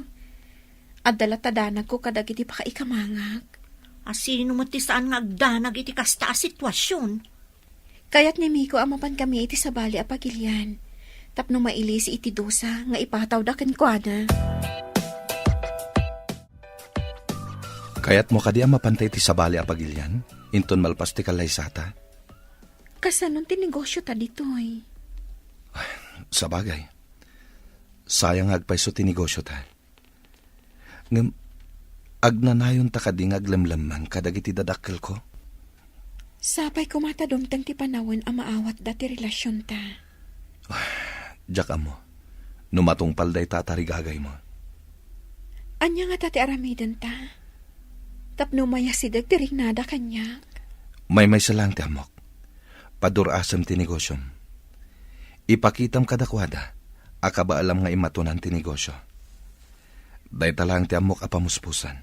At dalatadanag ko kadagiti pa kaikamangak. Asino mo ti saan nga agdanag iti kasta a sitwasyon. Kaya't ni Miko amapan kami iti sabali a pagilyan. Tapno mailis iti dosa nga ipataw da kenkwana. Kaya't mo kadi mapantay ti sabali a pagilyan, inton malpas ti kalaysata. Kasanon ti negosyo ta ditoy. Sa bagay, sayang agpayso ti negosyo ta. Ngem, agnanayon ta kading aglamlaman kadagiti dadakkel ko. Sapay kumatadumtang ti panawin a maawat dati relasyon ta. Diyak mo, numatungpal day tatarigagay mo. Anya nga tati aramidan ta. Tapno mayasidag ti rignada kanyak. May salang ti amok. Padurasam ti negosyom. Ipakitam kadakwada, akaba alam nga imatunan ti negosyo. Day talang ti amok apamuspusan.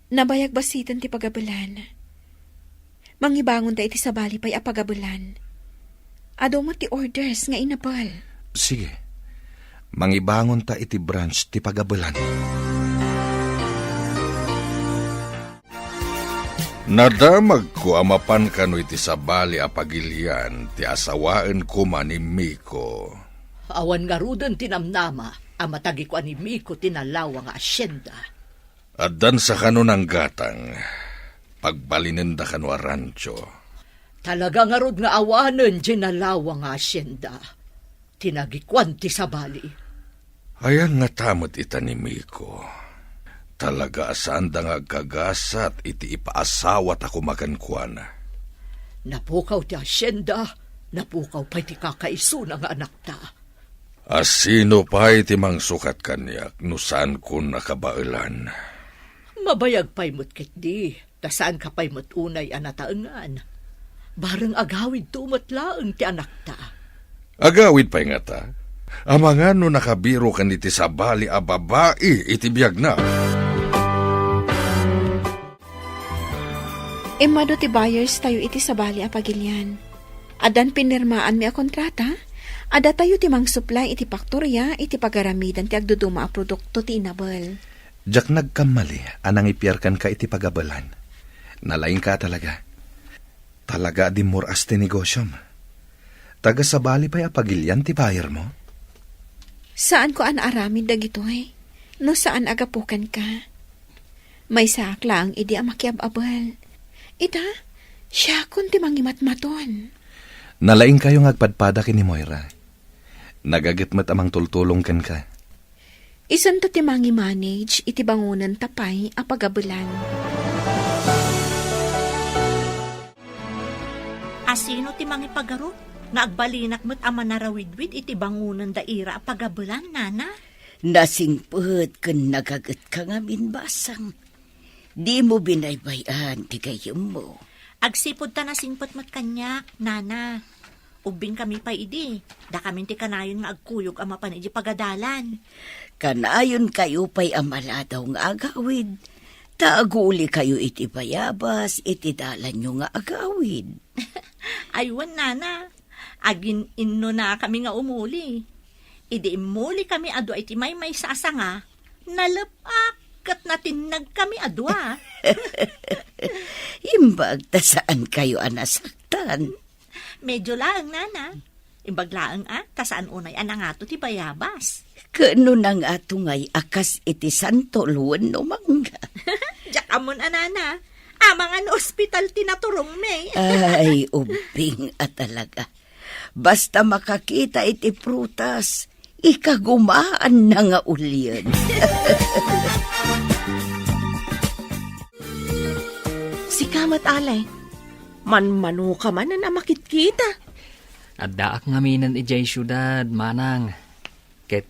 Nabayag basitan ti pagabulan. Mangibangon da iti sabali pa'y apagabulan. Ado mo ti orders nga inapal. Sige, mangibangon ta iti branch ti pagabulan. Nadamag ko amapan kano iti sabali a pagilian ti asawaan ko man ni Miko. Awan nga rudan tinamnama, amatagi ko ni Miko tinalawa nga asyenda. Addan sa kano ng gatang, pagbalinin da kano a rancho. Talaga nga rod nga awanan ginalawa nga asyenda. Tinagikwan ti sabali. Ayan nga tamot ita ni Miko. Talaga asaan da nga gagasat iti ipaasawat ako makankuan. Napukaw ti asyenda, napukaw pa ti kakaiso nga anak ta. Asino pa iti mang sukat kanyak no saan ko nakabailan. Mabayag pa'y mo't kitdi, tasaan ka pa'y mo't unay anataangan. Barang agawid tumot laeng ti anak ta. Agawid pa'y nga ta. Amangan no nakabiro kan iti sabali a babae iti biyag na. Imado ti buyers tayo iti sabali a pagilyan. Adan pinirmaan mi a kontrata, ada tayo ti mang supply iti paktorya iti pagaramidan ti agduduma a produkto ti inabel. Diyak nagkamali, anang ipiyarkan ka iti pagabalan. Nalaing ka talaga. Talaga di muras ti negosyom. Taga sabali pa'y apagilyan ti buyer mo? Saan ko an aramid dagitoy? No saan agapukan ka? May saklang idi a makiababal. Ita, siya kun ti mangimatmaton. Nalaing kayo ngagpadpada kini Moira. Nagagitmat amang tultulong kan ka. Isan to ti mangi-manage iti bangunan tapay a pagabulan. Asino ti mangipagaro? Naagbalinak mo't ama narawidwid iti bangunan daira a pagabulan, nana? Nasingput ken nagagat ka nga minbasang. Di mo binaybayan ti gayem mo. Agsipod ta na singpot mat kanyak, nana. Ubing kami pa idi. Da kami ti kanayon nga agkuyog ama pan iti pagadalan. Kanayon kayo pa'y amaladaw nga agawid. Taaguli kayo iti bayabas, iti dalan nyo nga agawid. Aywan, nana. Agin inno na kami nga umuli. Idi imuli kami ado iti may sasa nga. Nalapak kat natinag kami adwa. Imbag ta saan kayo anasaktan. Medyo lang, nana. Imbag laang tasaan unay anangato ti bayabas. Kano nang atungay akas iti santoluan no mangga. Diyak amon, nana. Amang an ospital tinaturong me. Ay, ubing at talaga. Basta makakita iti prutas, ikagumaan na nga ulyan. Si kamat alay, manmano ka man na makit-kita. At daak ngaminan ijay syudad, manang. Ket,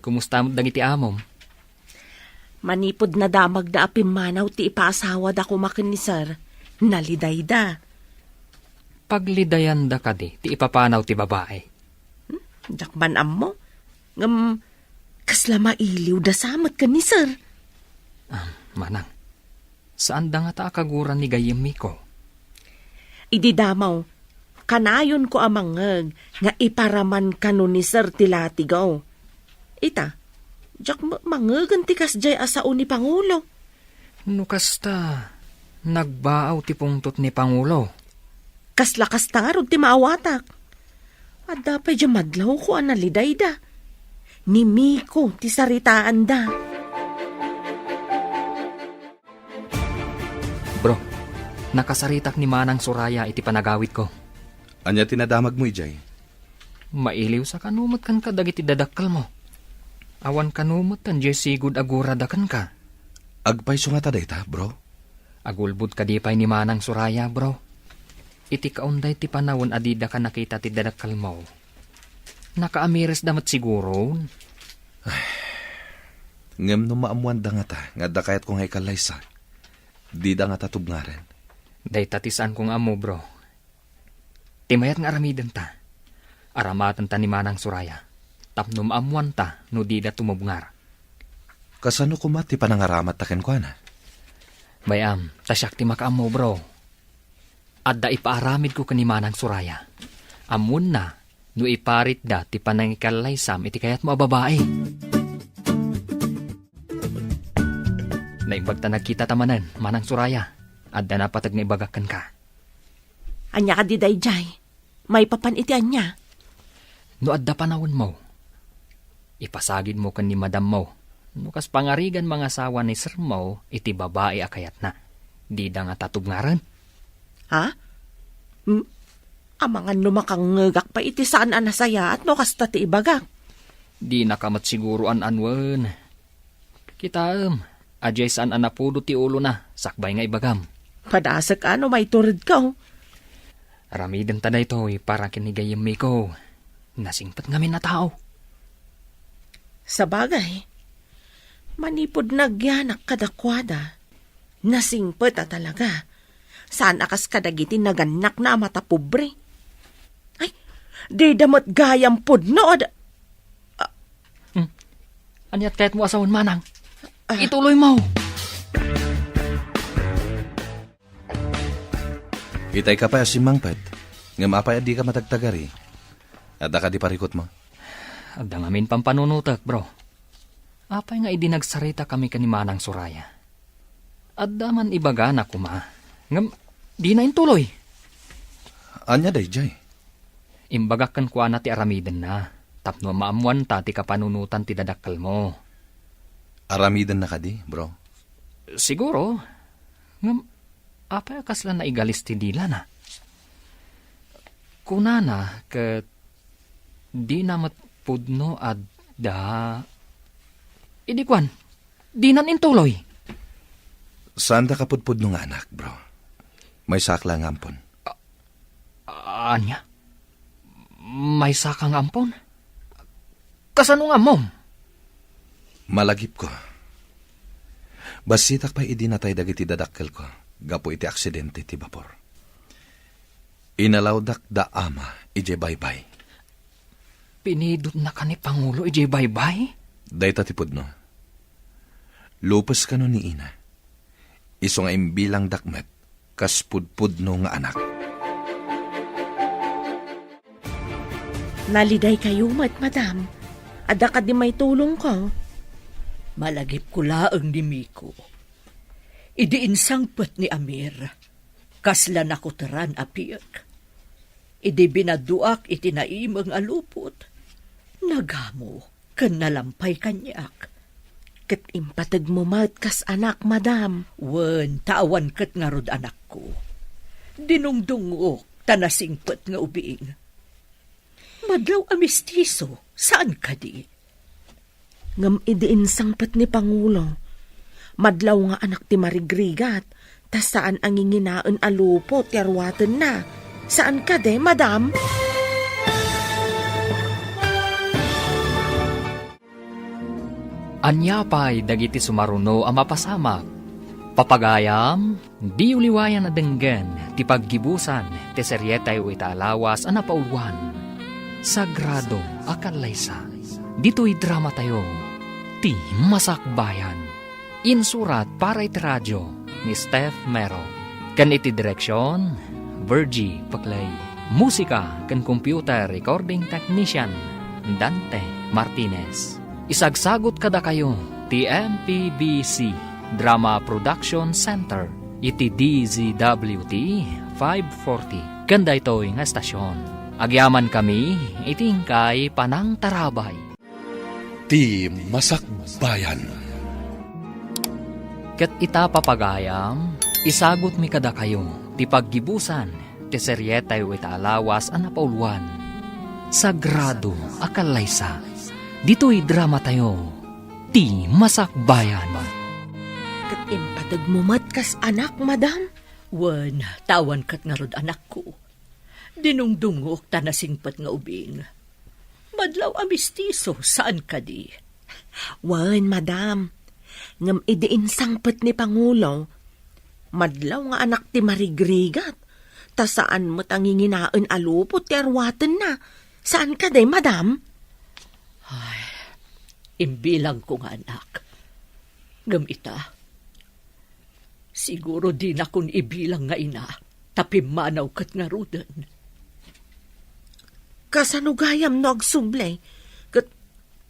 kumusta mo dagiti amom? Manipod na damag da apimanaw ti ipaasawa da kumakin ni sir. Naliday da. Paglidayan da ka di, ti ipapanaw ti babae. Dakman mo. Ngam, kasla mailiw da samat ka ni sir. Manang, saan da nga ta akaguran ni gayemi ko? Idi damaw, kanayon ko amangag nga iparaman kano ni sir tilatigaw. Ita, jak mangagan ti kasjay asao ni Pangulo. Nukasta, nagbaaw ti pungtot ni Pangulo. Kaslakas tangarod ti maawatak. At dapay dya madlaw ko analiday da. Ni Miko ti saritaan da. Bro, nakasaritak ni Manang Suraya iti panagawit ko. Anya tinadamag mo, ijay? Mailiw sa kanumot kan ka dagiti dadakkel mo. Awan kanumot tan jay sigud aguradakan ka. Agpay sungata dayta, bro. Agulbud ka di pay ni Manang Suraya, bro. Iti kaunday ti panawon adida ka nakita ti dadakkel mo. Nakaamires damat siguro. Ngem no maamuan da nga ta, nga da kayat kong hay kalaysa. Di da nga tatubngaren. Day tatisan kong amo, bro. Timayat nga aramidan ta. Aramatan ta ni Manang Suraya. Tapno maamuan ta, no di da tumubngar. Kasano kumati panangaramat taken ko na? Bayam, tasyak ti makaamo, bro. At da ipaaramid ko kani Manang Suraya. Amun na, no iparit da ti panangikalaysam iti kayat mo babae. Naimbag ta nagkita tamanan, Manang Suraya. At da napatag na ibagakan ka. Anya ka di dayjay. May papan iti anya. No adda panahon mo, ipasagid mo kan ni madam mo. No kas pangarigan mga asawa ni sir mo, iti babae akayat na. Di da nga tatubngaran. Ha? Amangan lumakangagak pa iti saan anasaya at no kasta ti ibagak. Di nakamat siguro anwan. Kita ajay saan anapudo ti ulo na, sakbay nga ibagam. Padasak ano may turid ka. Aramiden ta da ito, para kinigayam mi ko. Nasingpat ngamin na tao. Sa bagay, manipod nagyanak kadakwada. Nasingpat ta talaga. Saan akas kadagiti naganak na mata pobre? Ay, di damot gayam pudno. Anyat kahit mo asawan, Manang. Ituloy mo. Itay ka pa si Mangpet. Ngam apay di ka matagtagari. At da ka di parikot mo. Agda ngamin pampanunutak, bro. Apay nga idinagsarita kami kani Manang Suraya. Adda man ibaga na kuma. Ngam, di na intuloy. Anya dayjay? Imbagakan ko na ti aramiden na. Tapno maamuan ta ti kapanunutan ti dadakkel mo. Aramidan na ka di, bro? Siguro. Ngam, apay kasla na igalis ti dila na. Kunana, ket di namat pudno adda. Idikwan, di nan intuloy. Saan da kapudpud nung anak, bro? May sakla ng ampon. Anya? May sakang ampon? Kasano nga mom? Malagip ko. Basitak pa idinatay dagiti dadakkel ko. Gapo iti aksidente ti bapor. Inalawdak da ama, ije baybay. Pinidot na ka ni Pangulo, ije baybay? Dayta ti pudno. Lupas ka no ni ina. Iso nga imbilang dakmet, kas pudpudno nga anak. Naliday kayo, madam. Ada ka di may tulong ko. Malagip ko laang ni Miko. Idiinsangpet ni Amir. Kasla nakuteran apiak. Idi binaduak iti naimang alupot. Nagamo kan nalampay kanyak. Ket impatag mo mat kas anak, madam. Wen, tawan ket nga rod anak ko. Dinungdungok, tanasingpet nga ubiing. Madlaw a mistiso, saan ka di? Ngam idiin sangpet ni Pangulo. Madlaw nga anak ti marigrigat, tas saan ang inginaan alupo ti arwaten na. Saan ka de, madam? Anyapay dagiti sumaruno a mapasamak. Papagayam, di uliwayan na denggen, ti paggibusan, ti seryetay o italawas a napauluan. Sagrado akalaysa. Dito'y drama tayo, ti Masakbayan. Insurat para iti radyo ni Steph Mero. Kan iti direksyon, Virgie Paclay. Musika kan computer recording technician, Dante Martinez. Isagsagot kada kayo, ti MPBC Drama Production Center, iti DZWT 540. Ganda ito'y nga estasyon. Agyaman kami, itingkay Panang Tarabay. Ti Masakbayan. Ket ita papagayam, isagot mi kada kayo, ti paggibusan, ti seryetay o italawas a napauluan. Sagrado akalaysa. Dito'y drama tayo, ti Masakbayan. Kat impatag mo matkas anak, madam? Wan, tawan kat nga rod anak ko. Dinungdungok ta nasingpat nga ubing. Madlaw a mistiso, saan ka di? Wan, madam. Ngam idiin sangpet ni Pangulo. Madlaw nga anak ti marigrigat. Ta saan mo't ang inginaan alupot ti arwaten na. Saan ka de, madam? Imbilang ko nga anak. Ngam ita. Siguro di na kun ibilang nga ina. Tapimanaw kat nga rudan. Kasanugayam no agsublay. Kat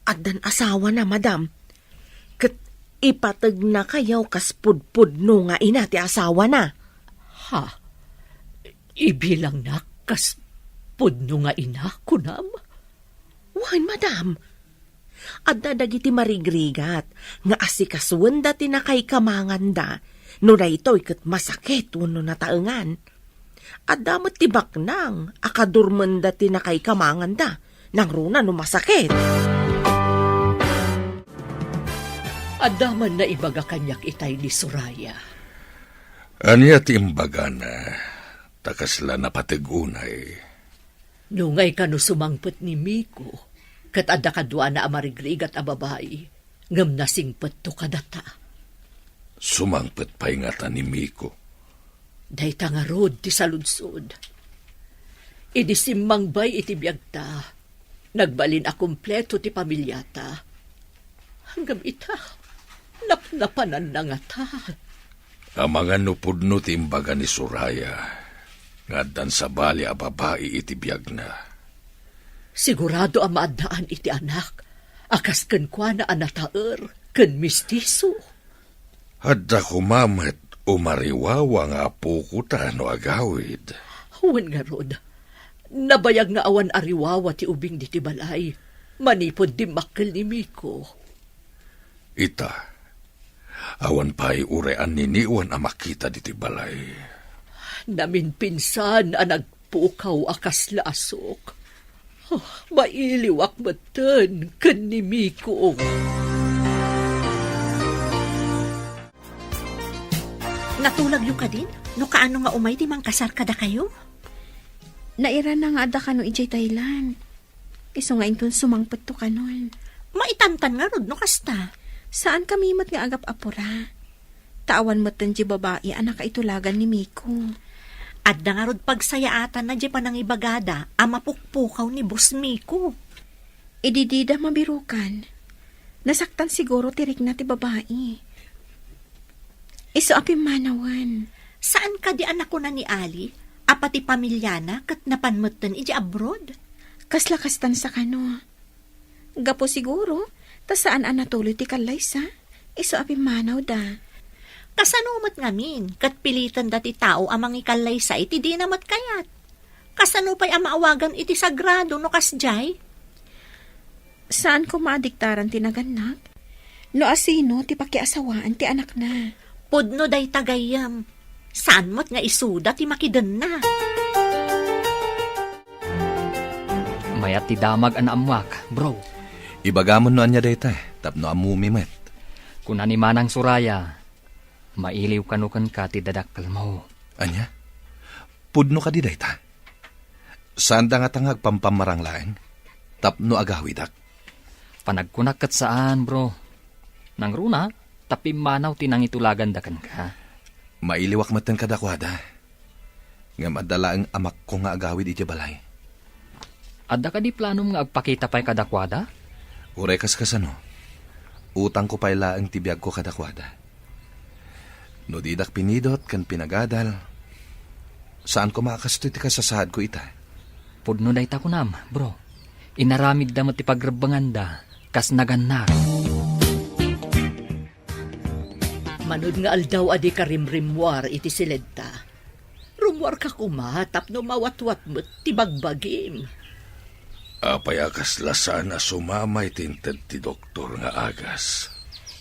adan asawa na, madam. Kat ipatag na kayaw kas pudpudno nga ina ti asawa na. Ha? Ibilang na kas pudno nga ina, kunam? Wan, madam. Adda dagiti marigrigat nga asikasuan dati na kay kamanganda no daytoy ket masakit wenno nataengan. Adda met tibak nang akadurmen dati na kay kamanganda nang runa no masakit. Adda man na ibaga kanyak itay ni Soraya. Anya ti imbaga na, takasla na patigunay. Nungay ka no sumangpet ni Miko, kat adda kadwa na amarigrigat a babae, ngam nasingpet to kadata. Sumangpet pa ingatan ni Miko. Day tangarod ti saludsod. Idi simmangbay iti biyagta, nagbalin a kumpleto ti pamilyata. Hanggang ita, napnapanan na nga ta. Ang mga nupudno ti imbaga ni Soraya, ngaddan sa bali a babae iti biyag na. Sigurado ang maadaan iti anak, akas ken kwa na anataer, ken mistiso. Hadda kumamat umariwawa nga puko ta no agawid. Huwan nga rod, nabayag nga awan ariwawa ti ubing di ti balay, manipod di makkel ni Miko. Ita, awan pa'y urean niniwan ang makita di ti balay. Namin pinsan ang nagpukaw akas lasok. Oh, mailiwak matan ken ni Miko. Natulag yung ka din? No kaano nga umay di mang kasar kada kayo? Naira na nga ada ka no ijay Thailand. Iso nga inton sumangpet to kanon. Maitantan nga rod no kasta. Saan kami mat nga agap apura? Tawan matan di babae anak kaitulagan ni Miko. Adda nga rod pagsayaatan na di pa nang ibagada ang mapukpukaw ni Boss Miko. Ididida mabirukan. Nasaktan siguro tirik na ti babae. Iso api manawan. Saan ka di anak ko na ni Ali? Apati pamilyana kat napanmutan iji abroad? Kaslakastan sa kano. Gapo siguro, ta saan anatuloy ti kalaysa? Iso api manaw da. Kasanumat ngamin, kat pilitan dati tao amang ikalay sa iti di namat kayat. Kasano pa'y amaawagan iti sagrado no kasjay? Saan ko maadiktaran tinaganak? No asino ti pakiasawaan ti anak na. Pudno day tagayam. Saan mo't nga isuda ti makidan na? Mayat ti damag an amwak, bro. Ibagamon no anya dayta, tapno amumimet. Kuna ni Manang Suraya, mailiw kanukan ka ti dadakkel mo. Anya? Pudno ka di dayta. Saan da nga tangag pampamarang laeng? Tapno agawidak. Panagkunak kat saan, bro. Nang runa, tapi manaw tinang itulagan dakan ka. Mailiwak matan kadakwada. Nga madala ang amak ko nga agawid iti balay. Adda ka di planom nga agpakita pa'y kadakwada? Urekas kasano. Utang ko pa'y laang tibiyag ko kadakwada. No didak pinidot kan pinagadal. Saan ko makakasto iti kasasahad ko ita? Pudno day takunam, bro. Inaramid da mo ti pagrabanganda, kas naganak. Manud nga aldaw adi ka rimrimwar iti silenta. Rumwar ka kumatap no mawatwat mo't ti bagbagim. Apayakas lasana sumamay tinted ti doktor nga agas.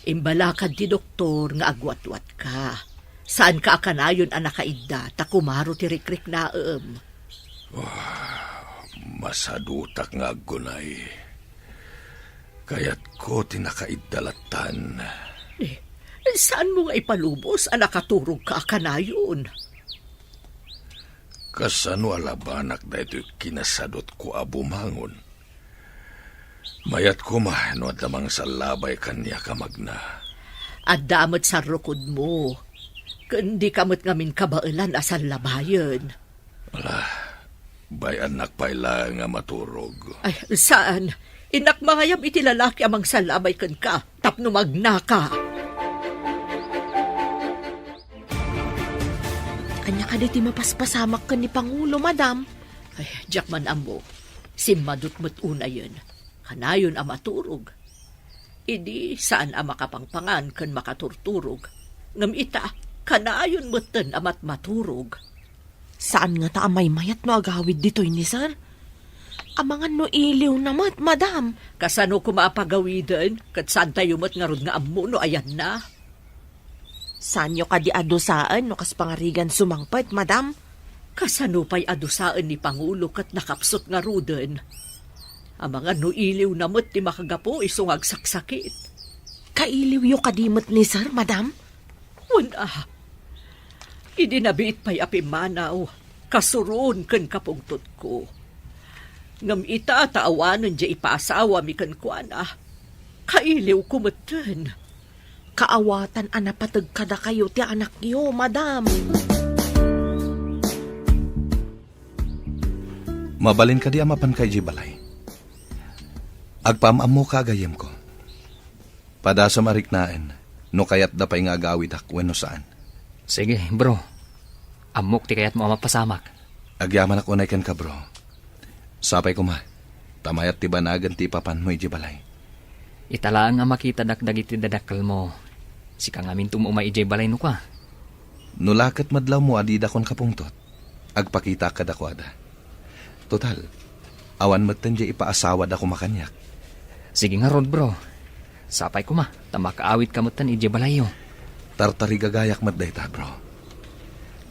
Imbalakad ti doktor nga agwatwat ka. Saan ka akanayon anak kaida, ta kumaro ti rikrik naem. Masadutak nga agunay. Kayat ko tinakaidalatan. Saan mo nga ipalubos anak katurog ka akanayon? Kasano alabanak da ito'y kinasadot ko abumangon. Mayat ko no at lamang sa labay kanya kamagna. At damot sa rukod mo. Kundi kamot ngamin kabailan asal labayan. Bay anak paila nga maturog. Ay, saan? Inak mangayam iti lalaki amang salabay kan ka, tapno magnaka. Anya ka di mapaspasamak ka ni Pangulo, madam. Ay, jakman amo, simadot mo't una yun. Kanayon ang maturog. Idi saan ang makapangpangan kan makaturturog. Ngam ita, kanayon mo't ten amat maturog. Saan nga ta amay mayat no agawid dito'y ni sir? Amangan no iliw namat, madam. Kasano kumapagawidan, kat saan tayo mo't nga rod nga amo no ayan na. Saan nyo ka di adusaan no kas pangarigan sumangpet, madam? Kasano pa'y adusaan ni Pangulo kat nakapsot nga ruden. Ang mga nuiliw na mo't ti makagapo isungag saksakit. Kailiw yo kadimot ni sir, madam? Wala. Idinabiit pa'y apimanaw, kasuroon kan kapungtot ko. Ngam ita taawanan di ipaasawa mi kan kuana. Kailiw kumatan. Kaawatan anapatag kada kayo ti anak yo, madam. Mabalin ka di amapan kay Jibalay. Agpamamo ka agayem ko. Pada sa mariknaen, no kayat da pa'y nga agawid akwen no saan. Sige, bro. Amok ti kayat mo mapasamak. Agyaman ako na ikan ka, bro. Sapay ko ma. Tamayat ti banagan ti papan mo, Jibalay. Italaang nga makita dakdag iti dadakkel mo. Si kang amin tumumay ijay balay no ka. Nulakat madlaw mo adida kon kapungtot. Agpakita ka dakwada. Total, awan matan di ipaasawa da kumakanyak. Sige nga rod, bro. Sapay ko ma, tamakaawit kamutan ijay balay yo. Tartari gagayak madayta, bro.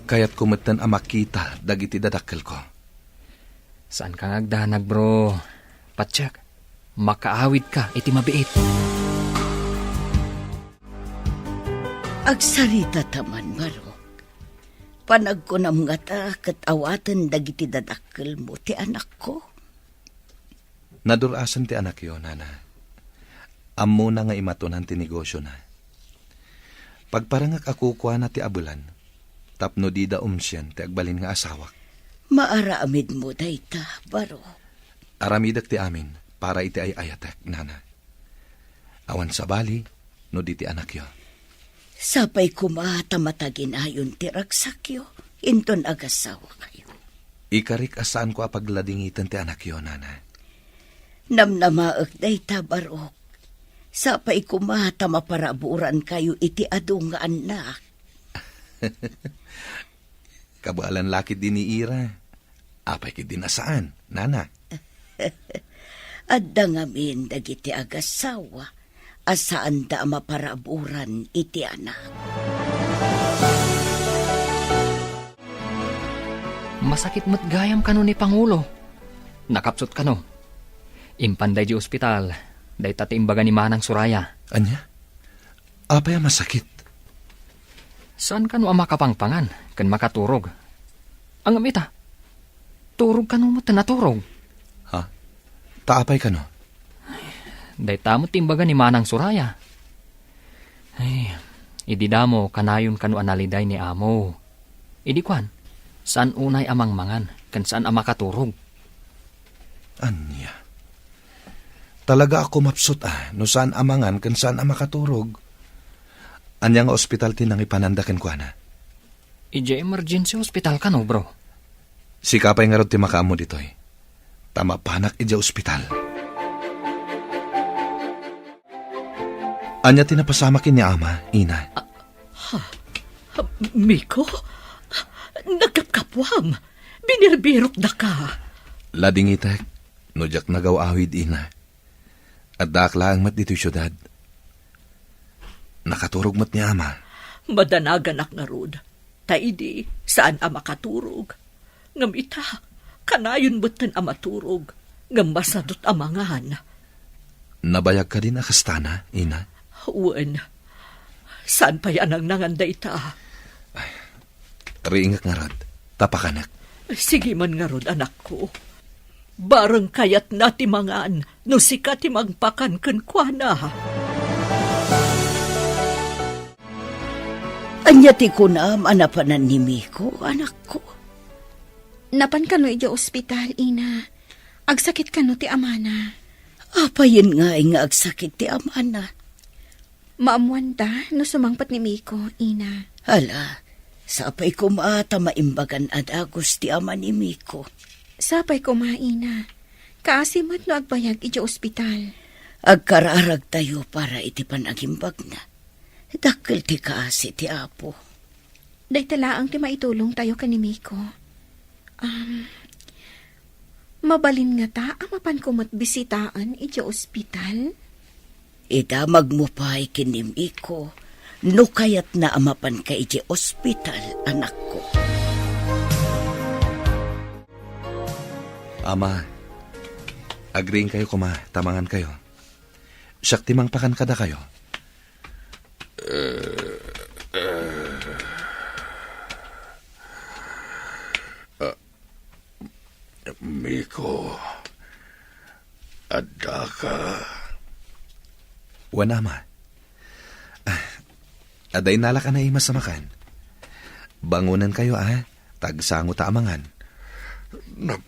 Kayat kumatan ang makita dagiti dadakkel ko. Saan kang agdanag, bro? Patsak, makaawit ka iti mabiit. Agsarita taman, Marok. Panag ko na mga ta, katawatan dagiti dadakkel mo, ti anak ko. Nadurasan ti anak yo, nana. Ammo na nga imatunan ti negosyo na. Pagparangak ako kuha na ti abulan, tapno di da umsyan ti agbalin nga asawak. Maaramid mo dayta, Baro. Aramidak ti amin, para iti ay ayatek, nana. Awan sa bali, no di ti anak yo. Sapay kumata matagin ayon ti ragsakyo, inton agasawa kayo. Ikarik asaan ko apagladingitan ti anak yo, nana. Namnamaak dayta, Barok. Sapay kumata maparaburan kayo iti adu nga anak. Kabalan lakit din ni Ira. Apay ki din asaan, nana. Adda ngamin dagiti agasawa. Asaan da maparaburan iti anak. Masakit mo't gayam kano ni Pangulo. Nakapsot kano, Impanday di ospital, day tati imbaga ni Manang Suraya. Anya? Apay ang masakit? Saan ka no ang makapangpangan, kan makaturog? Ang amita, turog ka no mo tanaturog. Ha? Taapay ka no? Day tamo timbaga ni Manang Suraya. Ay, ididamo kanayon kanu analiday ni amo. Idi kwan, saan unay amang mangan, kan saan ang makaturog? Anya? Talaga ako mapsut no saan amangan kan saan ang makaturog. Anya nga ospital tinang ipanandakin ko na. Ije emergency hospital ka no, bro? Si kapay nga rod ti makaamo ditoy. Tama panak ija ospital. Anya tinapasama kin ni ama, ina. Miko, nagkapkapwam. Binirbirok na ka. Lading itek, nujak nagaw-awid ina. At dakla ang mat dito'y syudad. Nakaturog mat ni ama. Madanaganak nga rod. Taidi, saan ang makaturog? Ngamita, kanayon butan ang maturog. Ngam masadot amangan. Nabayag ka din akastana, ina? Uwan, saan pa yan ang nanganday ta? Riingak nga rod, tapakanak. Sige man nga rod, anak ko. Barang kayat na timangan, no sika timagpakan kenkwana. Anya ti kunam anapanan ni Miko, anak ko. Napan ka no ija ospital, ina. Agsakit ka no ti amana. Apayin nga agsakit ti amana. Maamuan ta no sumangpat ni Miko, ina. Hala, sapay ko maata maimbagan at agos ti ama ni Miko. Sapay ko maina. Kaasimat no agbayag ija ospital. Agkararag tayo para iti panagimbag na. Dakkel ti kaasi ti apo. Day talaang ti maitulong tayo ka ni Miko. Mabalin nga ta, amapan ko matbisitaan ija ospital. Idamag mo pa ikinim Miko. No kayat na amapan ka iti ospital, anak ko. Ama, agreeing kayo kuma, tamangan kayo. Siyak timang pakan kada kayo. Miko, adda ka. Wana, ma. Aday nala ka na imasamakan. Bangunan kayo, tagsango ta amangan.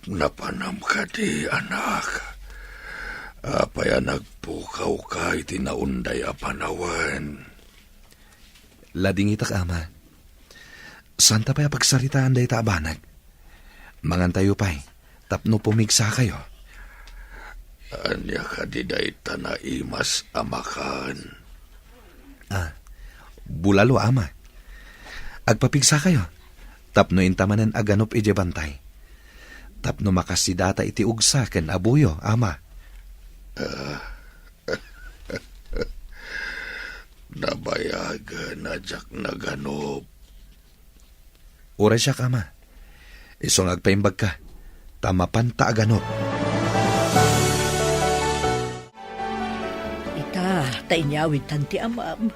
Napanam ka di, anak. Apaya nagpukaw ka iti naunday a panawan. Lading itak, ama. Santa pa'y pagsaritaan day ta abanag. Mangan tayo pa'y, tapno pumigsa kayo. Anya ka di day tanaimas amakan. Bulalo, ama. Agpapigsa kayo. Tapno intamanen aganop ije bantay. Tapno makasidata iti ugsa ken abuyo, ama. Nabayag na jak naganop. Ura siya, ama. Isong agpaimbag ka. Tamapan ta aganop. Tainyawid tanti amam.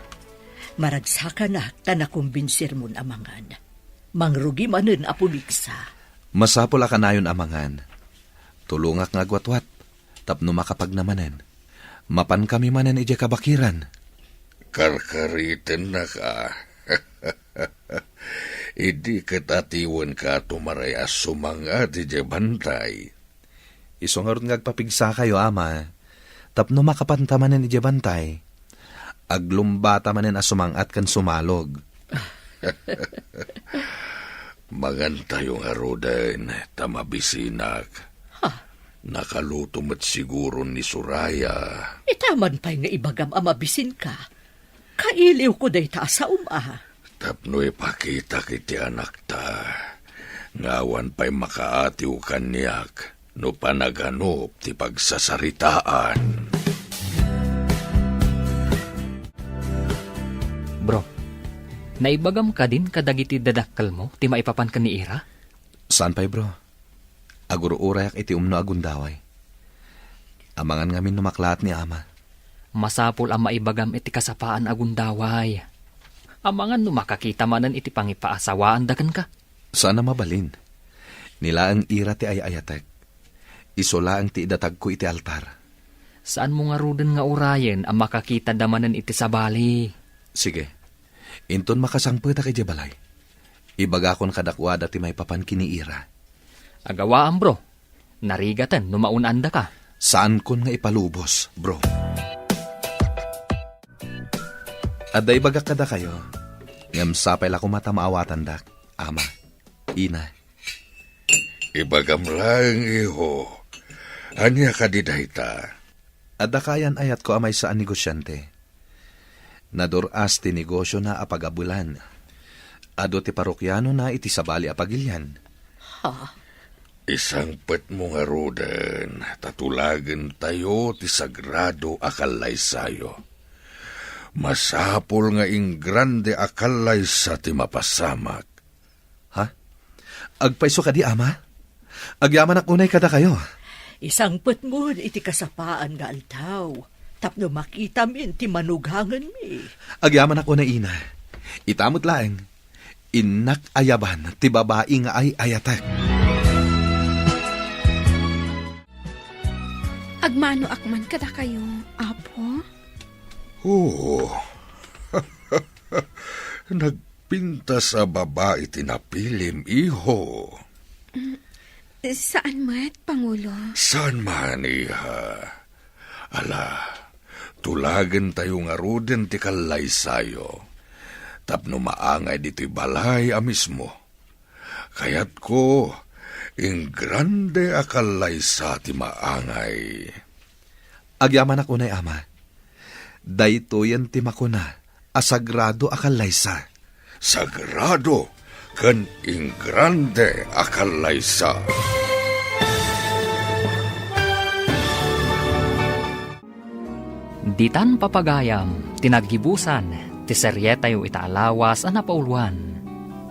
Maragsaka na tanakumbinsir mon amangan. Mangrugi manen apumiksa. Masapol akanayon amangan. Tulungak nga agwatwat. Tapno makapagnamanen. Mapan kami manen ije kabakiran. Karkariten na ka. Idi katatiwan ka tumaraya sumanga di bantay. Isongarot nga agpapigsa kayo, ama. Tapno makapantamanen ije bantay. Aglumbata manen asumangat kan sumalog. Magantayong arudan, tamabisinak. Nakalutom at siguro ni Suraya. Itaman pa'y nga ibagam amabisin ka. Kailiw ko day ta sa Tapno ipakita kiti anak ta. Ngawan pa'y makaatiw kanyak. No panaganop ti pagsasaritaan. Bro, naibagam ka din kadagiti dadakkel mo, ti maipapan ka ni Ira? Saan pa'y, bro? Aguro urayak iti umno agundaway. Amangan ngamin numaklat ni ama. Masapol ang maibagam iti kasapaan agundaway. Amangan no makakita manan iti pangipaasawaan dakan ka. Sana mabalin. Nila ang ira ti ayayatek. Isola ang ti idatag ko iti altar. Saan mo nga ruden nga urayen ang makakita damanan iti sabali? Sige. Inton makasangpeta kay Jabalay. Ibaga kon kadakwada ti may papan kiniira. Agawaan bro. Narigatan no maunanda ka. Saan kon nga ipalubos, bro? Adda ibaga kada kayo. Ngam sapay la kumata maawatan dak. Ama, ina. Ibagam lang, iho. Anya ka di dayta. Adda kayan ayat ko amay saan negosyante. Naduras ti negosyo na apagabulan. Ado ti parokyano na iti sabali apagilyan. Isang pet mo nga roden, tatulagan tayo ti sagrado akalay sayo. Masapol nga ing grande akalay sa ti mapasamak. Ha? Agpaiso ka di, ama? Agyaman ak unay kada kayo. Isang mo iti kasapaan nga altaw. Tapno makita min ti manughangan mi. Agyaman ako na ina. Itamot laeng. Inak ayaban ti babae nga ay ayatek. Agmano akman kada kayo, apo? Oo. Nagpinta sa babae tinapilim, iho. Saan mat, Pangulo? Saan man, iha? Ala, tulagan tayo nga ruden ti kalay sayo. Tapno maangay dito'y balay a mismo. Kayat ko, ing grande akalay sa ti maangay. Agyaman ako na ama. Dayto yan ti makuna, asagrado akalaysa. Sagrado, kan ing grande akalay sa. Ditan papagayam, tinaggibusan, ti seryeta yu itaalawas ang napauluan.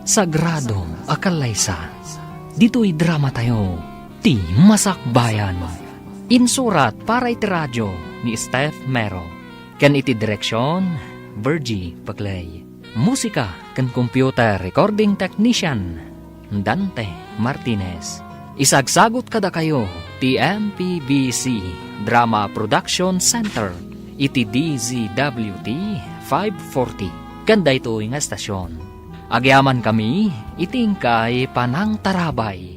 Sagrado akalaysa. Dito'y drama tayo, ti Masakbayan. Insurat para iti radyo ni Steph Mero. Ken iti direksyon, Virgie Paglay. Musika ken computer recording technician, Dante Martinez. Isagsagot kada kayo, ti MPBC Drama Production Center. Iti DZWT 540. Kanda ito nga estasyon. Agyaman kami, itingkay Panang Tarabay.